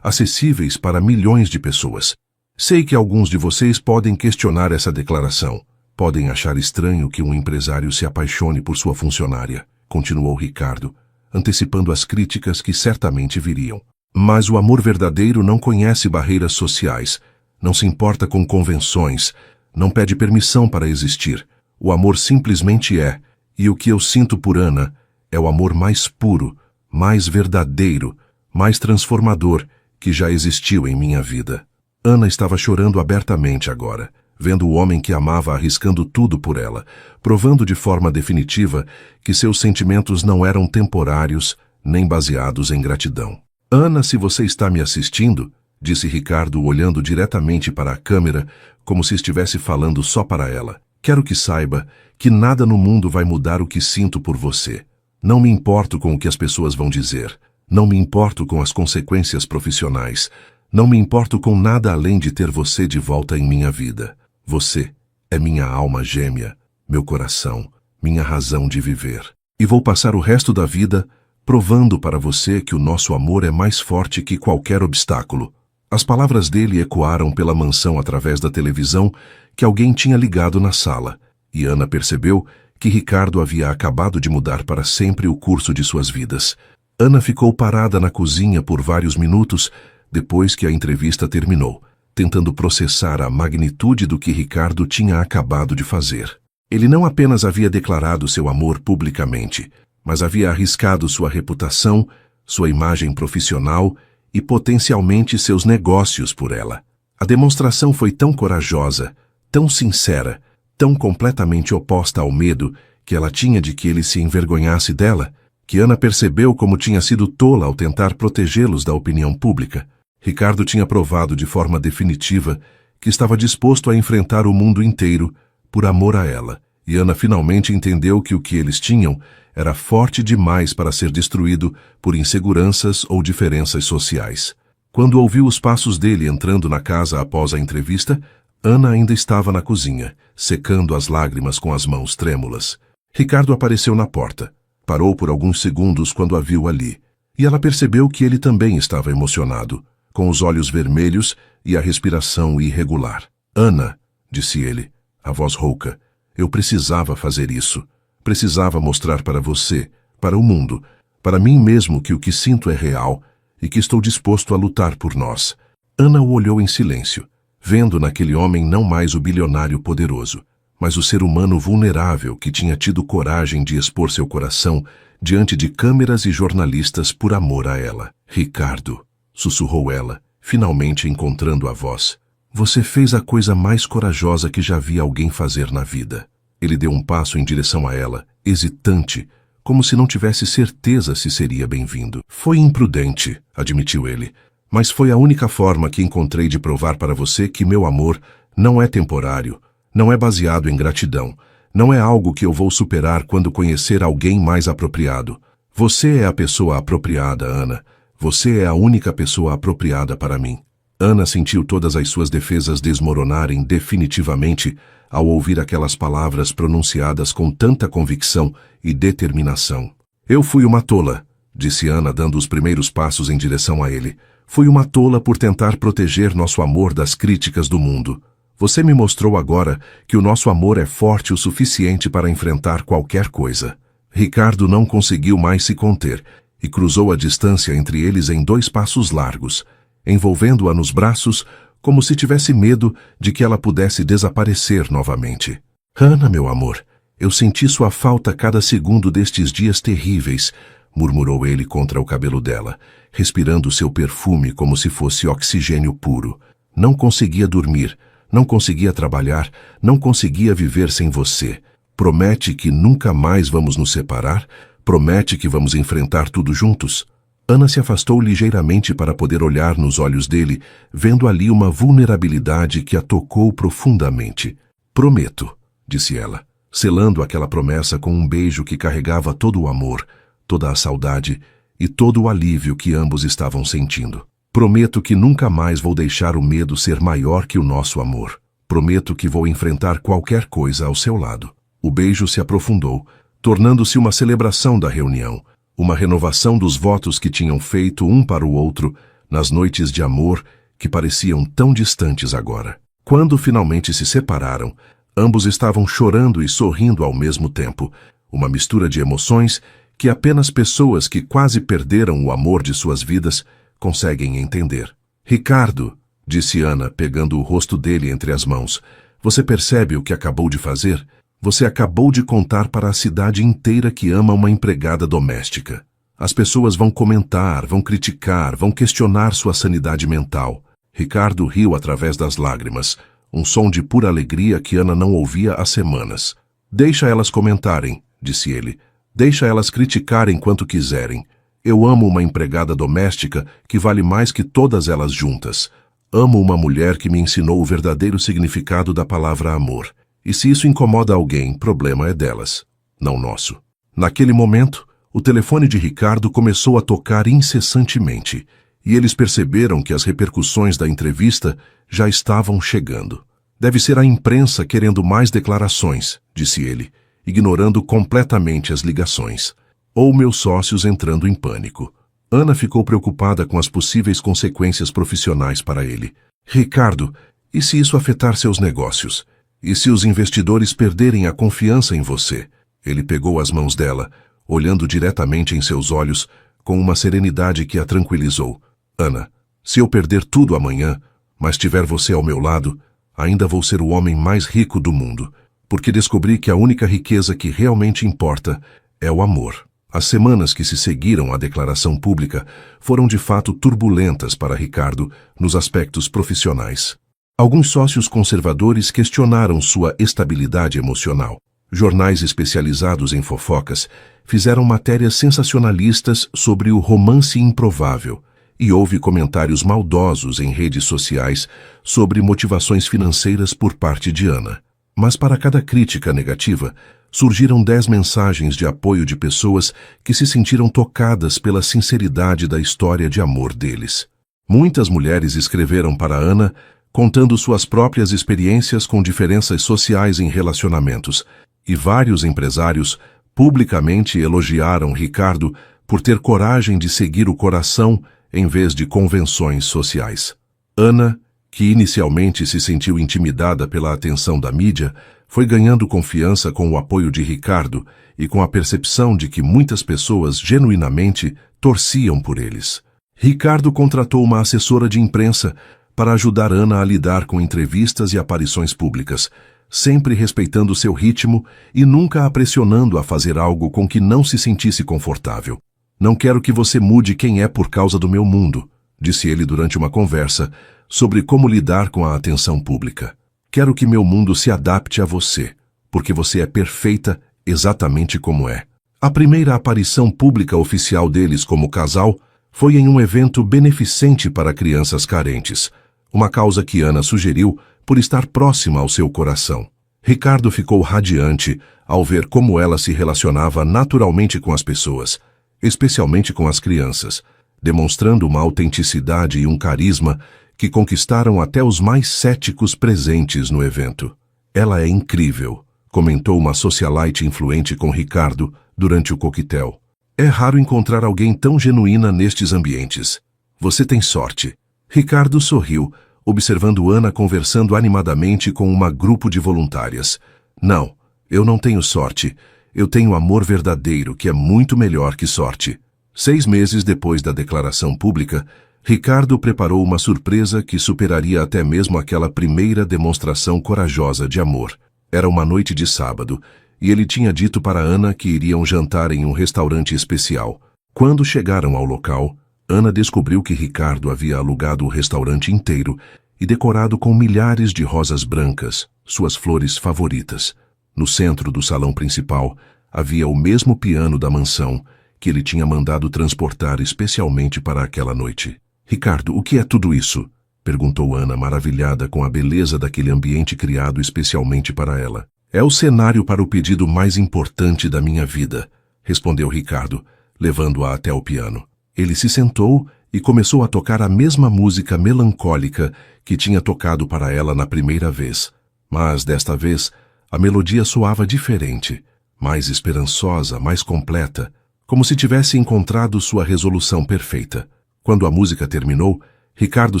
acessíveis para milhões de pessoas. Sei que alguns de vocês podem questionar essa declaração. Podem achar estranho que um empresário se apaixone por sua funcionária, continuou Ricardo, antecipando as críticas que certamente viriam. Mas o amor verdadeiro não conhece barreiras sociais, não se importa com convenções, não pede permissão para existir. O amor simplesmente é, e o que eu sinto por Ana é o amor mais puro, mais verdadeiro, mais transformador que já existiu em minha vida. Ana estava chorando abertamente agora, vendo o homem que amava arriscando tudo por ela, provando de forma definitiva que seus sentimentos não eram temporários nem baseados em gratidão. Ana, se você está me assistindo, disse Ricardo olhando diretamente para a câmera, como se estivesse falando só para ela, quero que saiba que nada no mundo vai mudar o que sinto por você. Não me importo com o que as pessoas vão dizer, não me importo com as consequências profissionais, não me importo com nada além de ter você de volta em minha vida. Você é minha alma gêmea, meu coração, minha razão de viver. E vou passar o resto da vida provando para você que o nosso amor é mais forte que qualquer obstáculo. As palavras dele ecoaram pela mansão através da televisão que alguém tinha ligado na sala, e Ana percebeu que Ricardo havia acabado de mudar para sempre o curso de suas vidas. Ana ficou parada na cozinha por vários minutos depois que a entrevista terminou, tentando processar a magnitude do que Ricardo tinha acabado de fazer. Ele não apenas havia declarado seu amor publicamente, mas havia arriscado sua reputação, sua imagem profissional e potencialmente seus negócios por ela. A demonstração foi tão corajosa, tão sincera, tão completamente oposta ao medo que ela tinha de que ele se envergonhasse dela, que Ana percebeu como tinha sido tola ao tentar protegê-los da opinião pública. Ricardo tinha provado de forma definitiva que estava disposto a enfrentar o mundo inteiro por amor a ela, e Ana finalmente entendeu que o que eles tinham era forte demais para ser destruído por inseguranças ou diferenças sociais. Quando ouviu os passos dele entrando na casa após a entrevista, Ana ainda estava na cozinha, secando as lágrimas com as mãos trêmulas. Ricardo apareceu na porta. Parou por alguns segundos quando a viu ali, e ela percebeu que ele também estava emocionado, com os olhos vermelhos e a respiração irregular. Ana, disse ele, a voz rouca, eu precisava fazer isso. Precisava mostrar para você, para o mundo, para mim mesmo que o que sinto é real e que estou disposto a lutar por nós. Ana o olhou em silêncio, vendo naquele homem não mais o bilionário poderoso, mas o ser humano vulnerável que tinha tido coragem de expor seu coração diante de câmeras e jornalistas por amor a ela. Ricardo, sussurrou ela, finalmente encontrando a voz. Você fez a coisa mais corajosa que já vi alguém fazer na vida. Ele deu um passo em direção a ela, hesitante, como se não tivesse certeza se seria bem-vindo. Foi imprudente, admitiu ele, mas foi a única forma que encontrei de provar para você que meu amor não é temporário, não é baseado em gratidão, não é algo que eu vou superar quando conhecer alguém mais apropriado. Você é a pessoa apropriada, Ana. Você é a única pessoa apropriada para mim. Ana sentiu todas as suas defesas desmoronarem definitivamente ao ouvir aquelas palavras pronunciadas com tanta convicção e determinação. Eu fui uma tola, disse Ana dando os primeiros passos em direção a ele. Fui uma tola por tentar proteger nosso amor das críticas do mundo. Você me mostrou agora que o nosso amor é forte o suficiente para enfrentar qualquer coisa. Ricardo não conseguiu mais se conter e cruzou a distância entre eles em 2 passos largos, envolvendo-a nos braços como se tivesse medo de que ela pudesse desaparecer novamente. Ana, meu amor, eu senti sua falta cada segundo destes dias terríveis, murmurou ele contra o cabelo dela, respirando seu perfume como se fosse oxigênio puro. Não conseguia dormir, não conseguia trabalhar, não conseguia viver sem você. Promete que nunca mais vamos nos separar? Promete que vamos enfrentar tudo juntos? Ana se afastou ligeiramente para poder olhar nos olhos dele, vendo ali uma vulnerabilidade que a tocou profundamente. Prometo, disse ela, selando aquela promessa com um beijo que carregava todo o amor, toda a saudade e todo o alívio que ambos estavam sentindo. Prometo que nunca mais vou deixar o medo ser maior que o nosso amor. Prometo que vou enfrentar qualquer coisa ao seu lado. O beijo se aprofundou, tornando-se uma celebração da reunião, uma renovação dos votos que tinham feito um para o outro nas noites de amor que pareciam tão distantes agora. Quando finalmente se separaram, ambos estavam chorando e sorrindo ao mesmo tempo, uma mistura de emoções que apenas pessoas que quase perderam o amor de suas vidas conseguem entender. Ricardo, disse Ana, pegando o rosto dele entre as mãos, você percebe o que acabou de fazer? Você acabou de contar para a cidade inteira que ama uma empregada doméstica. As pessoas vão comentar, vão criticar, vão questionar sua sanidade mental. Ricardo riu através das lágrimas, um som de pura alegria que Ana não ouvia há semanas. Deixa elas comentarem, disse ele. Deixa elas criticarem quanto quiserem. Eu amo uma empregada doméstica que vale mais que todas elas juntas. Amo uma mulher que me ensinou o verdadeiro significado da palavra amor. E se isso incomoda alguém, problema é delas, não nosso. Naquele momento, o telefone de Ricardo começou a tocar incessantemente, e eles perceberam que as repercussões da entrevista já estavam chegando. Deve ser a imprensa querendo mais declarações, disse ele, ignorando completamente as ligações. Ou meus sócios entrando em pânico. Ana ficou preocupada com as possíveis consequências profissionais para ele. Ricardo, e se isso afetar seus negócios? E se os investidores perderem a confiança em você? Ele pegou as mãos dela, olhando diretamente em seus olhos, com uma serenidade que a tranquilizou. Ana, se eu perder tudo amanhã, mas tiver você ao meu lado, ainda vou ser o homem mais rico do mundo, porque descobri que a única riqueza que realmente importa é o amor. As semanas que se seguiram à declaração pública foram de fato turbulentas para Ricardo nos aspectos profissionais. Alguns sócios conservadores questionaram sua estabilidade emocional. Jornais especializados em fofocas fizeram matérias sensacionalistas sobre o romance improvável, e houve comentários maldosos em redes sociais sobre motivações financeiras por parte de Ana. Mas para cada crítica negativa, surgiram 10 mensagens de apoio de pessoas que se sentiram tocadas pela sinceridade da história de amor deles. Muitas mulheres escreveram para Ana contando suas próprias experiências com diferenças sociais em relacionamentos, e vários empresários publicamente elogiaram Ricardo por ter coragem de seguir o coração em vez de convenções sociais. Ana, que inicialmente se sentiu intimidada pela atenção da mídia, foi ganhando confiança com o apoio de Ricardo e com a percepção de que muitas pessoas genuinamente torciam por eles. Ricardo contratou uma assessora de imprensa para ajudar Ana a lidar com entrevistas e aparições públicas, sempre respeitando seu ritmo e nunca a pressionando a fazer algo com que não se sentisse confortável. Não quero que você mude quem é por causa do meu mundo, disse ele durante uma conversa sobre como lidar com a atenção pública. Quero que meu mundo se adapte a você, porque você é perfeita exatamente como é. A primeira aparição pública oficial deles como casal foi em um evento beneficente para crianças carentes, uma causa que Ana sugeriu por estar próxima ao seu coração. Ricardo ficou radiante ao ver como ela se relacionava naturalmente com as pessoas, especialmente com as crianças, demonstrando uma autenticidade e um carisma que conquistaram até os mais céticos presentes no evento. Ela é incrível, comentou uma socialite influente com Ricardo durante o coquetel. É raro encontrar alguém tão genuína nestes ambientes. Você tem sorte. Ricardo sorriu, observando Ana conversando animadamente com um grupo de voluntárias. Não, eu não tenho sorte. Eu tenho amor verdadeiro, que é muito melhor que sorte. 6 meses depois da declaração pública, Ricardo preparou uma surpresa que superaria até mesmo aquela primeira demonstração corajosa de amor. Era uma noite de sábado, e ele tinha dito para Ana que iriam jantar em um restaurante especial. Quando chegaram ao local, Ana descobriu que Ricardo havia alugado o restaurante inteiro e decorado com milhares de rosas brancas, suas flores favoritas. No centro do salão principal, havia o mesmo piano da mansão que ele tinha mandado transportar especialmente para aquela noite. Ricardo, o que é tudo isso? Perguntou Ana, maravilhada com a beleza daquele ambiente criado especialmente para ela. É o cenário para o pedido mais importante da minha vida, respondeu Ricardo, levando-a até o piano. Ele se sentou e começou a tocar a mesma música melancólica que tinha tocado para ela na primeira vez. Mas, desta vez, a melodia soava diferente, mais esperançosa, mais completa, como se tivesse encontrado sua resolução perfeita. Quando a música terminou, Ricardo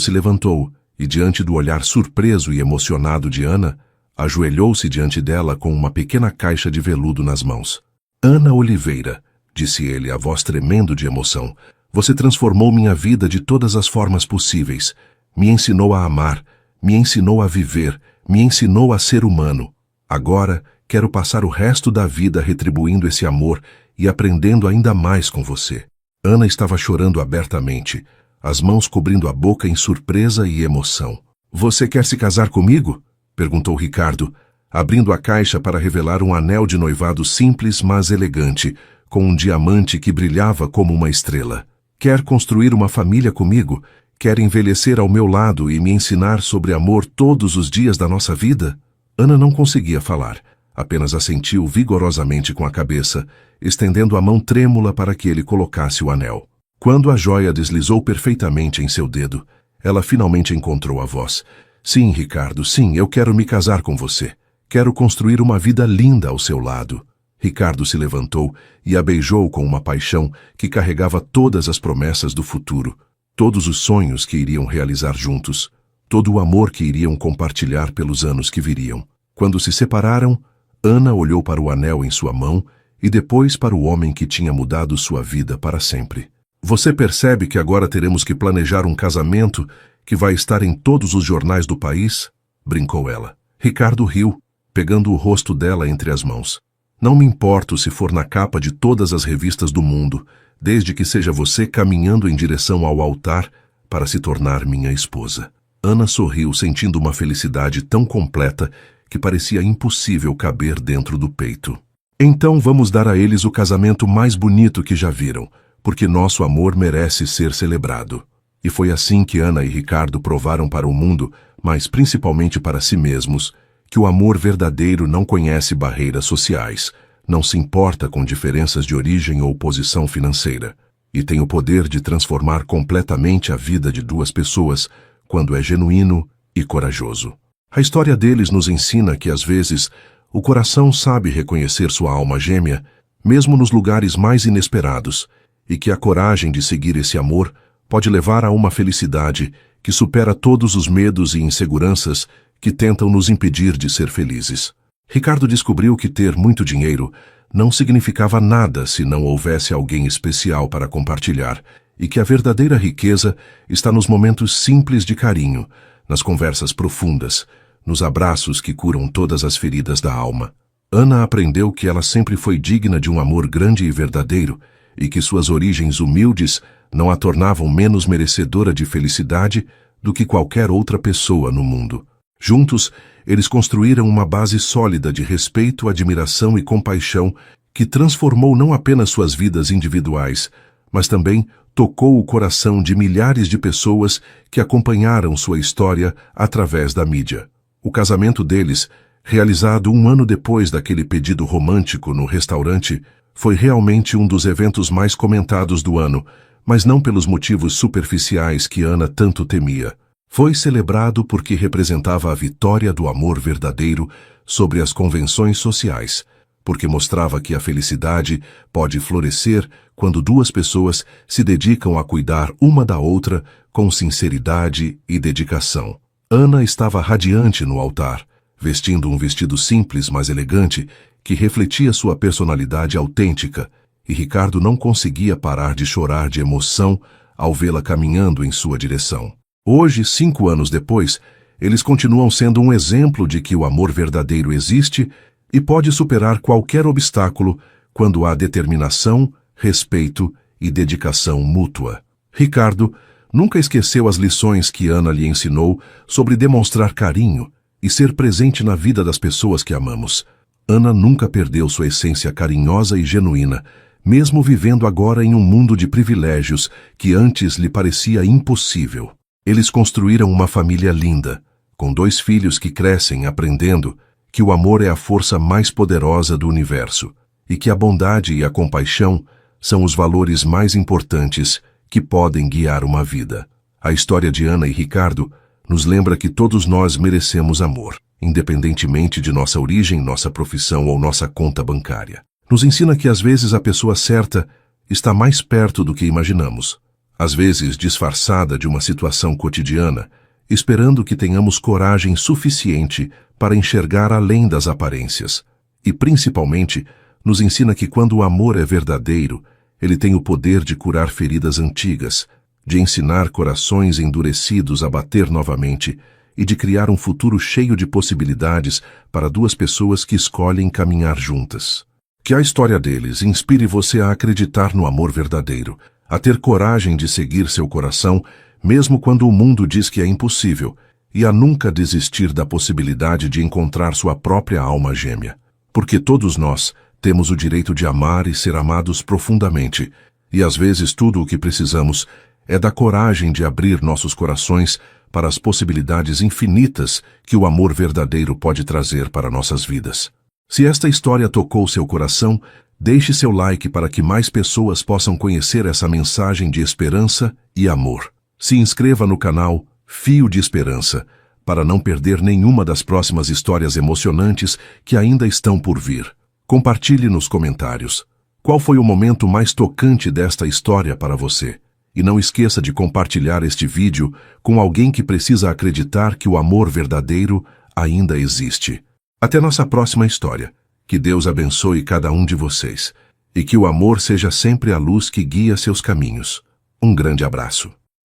se levantou e, diante do olhar surpreso e emocionado de Ana, ajoelhou-se diante dela com uma pequena caixa de veludo nas mãos. Ana Oliveira, disse ele, a voz tremendo de emoção, você transformou minha vida de todas as formas possíveis. Me ensinou a amar, me ensinou a viver, me ensinou a ser humano. Agora, quero passar o resto da vida retribuindo esse amor e aprendendo ainda mais com você. Ana estava chorando abertamente, as mãos cobrindo a boca em surpresa e emoção. Você quer se casar comigo? Perguntou Ricardo, abrindo a caixa para revelar um anel de noivado simples, mas elegante, com um diamante que brilhava como uma estrela. Quer construir uma família comigo? Quer envelhecer ao meu lado e me ensinar sobre amor todos os dias da nossa vida? Ana não conseguia falar, apenas assentiu vigorosamente com a cabeça, estendendo a mão trêmula para que ele colocasse o anel. Quando a joia deslizou perfeitamente em seu dedo, ela finalmente encontrou a voz. Sim, Ricardo, sim, eu quero me casar com você. Quero construir uma vida linda ao seu lado. Ricardo se levantou e a beijou com uma paixão que carregava todas as promessas do futuro, todos os sonhos que iriam realizar juntos, todo o amor que iriam compartilhar pelos anos que viriam. Quando se separaram, Ana olhou para o anel em sua mão e depois para o homem que tinha mudado sua vida para sempre. Você percebe que agora teremos que planejar um casamento que vai estar em todos os jornais do país? Brincou ela. Ricardo riu, pegando o rosto dela entre as mãos. Não me importo se for na capa de todas as revistas do mundo, desde que seja você caminhando em direção ao altar para se tornar minha esposa. Ana sorriu, sentindo uma felicidade tão completa que parecia impossível caber dentro do peito. Então vamos dar a eles o casamento mais bonito que já viram, porque nosso amor merece ser celebrado. E foi assim que Ana e Ricardo provaram para o mundo, mas principalmente para si mesmos, que o amor verdadeiro não conhece barreiras sociais, não se importa com diferenças de origem ou posição financeira, e tem o poder de transformar completamente a vida de duas pessoas quando é genuíno e corajoso. A história deles nos ensina que, às vezes, o coração sabe reconhecer sua alma gêmea, mesmo nos lugares mais inesperados, e que a coragem de seguir esse amor pode levar a uma felicidade que supera todos os medos e inseguranças que tentam nos impedir de ser felizes. Ricardo descobriu que ter muito dinheiro não significava nada se não houvesse alguém especial para compartilhar, e que a verdadeira riqueza está nos momentos simples de carinho, nas conversas profundas, nos abraços que curam todas as feridas da alma. Ana aprendeu que ela sempre foi digna de um amor grande e verdadeiro, e que suas origens humildes não a tornavam menos merecedora de felicidade do que qualquer outra pessoa no mundo. Juntos, eles construíram uma base sólida de respeito, admiração e compaixão que transformou não apenas suas vidas individuais, mas também tocou o coração de milhares de pessoas que acompanharam sua história através da mídia. O casamento deles, realizado 1 ano depois daquele pedido romântico no restaurante, foi realmente um dos eventos mais comentados do ano, mas não pelos motivos superficiais que Ana tanto temia. Foi celebrado porque representava a vitória do amor verdadeiro sobre as convenções sociais, porque mostrava que a felicidade pode florescer quando duas pessoas se dedicam a cuidar uma da outra com sinceridade e dedicação. Ana estava radiante no altar, vestindo um vestido simples, mas elegante, que refletia sua personalidade autêntica, e Ricardo não conseguia parar de chorar de emoção ao vê-la caminhando em sua direção. Hoje, 5 anos depois, eles continuam sendo um exemplo de que o amor verdadeiro existe e pode superar qualquer obstáculo quando há determinação, respeito e dedicação mútua. Ricardo nunca esqueceu as lições que Ana lhe ensinou sobre demonstrar carinho e ser presente na vida das pessoas que amamos. Ana nunca perdeu sua essência carinhosa e genuína, mesmo vivendo agora em um mundo de privilégios que antes lhe parecia impossível. Eles construíram uma família linda, com 2 filhos que crescem aprendendo que o amor é a força mais poderosa do universo e que a bondade e a compaixão são os valores mais importantes que podem guiar uma vida. A história de Ana e Ricardo nos lembra que todos nós merecemos amor, independentemente de nossa origem, nossa profissão ou nossa conta bancária. Nos ensina que às vezes a pessoa certa está mais perto do que imaginamos, às vezes disfarçada de uma situação cotidiana, esperando que tenhamos coragem suficiente para enxergar além das aparências. E, principalmente, nos ensina que quando o amor é verdadeiro, ele tem o poder de curar feridas antigas, de ensinar corações endurecidos a bater novamente e de criar um futuro cheio de possibilidades para 2 pessoas que escolhem caminhar juntas. Que a história deles inspire você a acreditar no amor verdadeiro, a ter coragem de seguir seu coração, mesmo quando o mundo diz que é impossível, e a nunca desistir da possibilidade de encontrar sua própria alma gêmea. Porque todos nós temos o direito de amar e ser amados profundamente, e às vezes tudo o que precisamos é da coragem de abrir nossos corações para as possibilidades infinitas que o amor verdadeiro pode trazer para nossas vidas. Se esta história tocou seu coração, deixe seu like para que mais pessoas possam conhecer essa mensagem de esperança e amor. Se inscreva no canal Fio de Esperança para não perder nenhuma das próximas histórias emocionantes que ainda estão por vir. Compartilhe nos comentários qual foi o momento mais tocante desta história para você. E não esqueça de compartilhar este vídeo com alguém que precisa acreditar que o amor verdadeiro ainda existe. Até nossa próxima história. Que Deus abençoe cada um de vocês e que o amor seja sempre a luz que guia seus caminhos. Um grande abraço.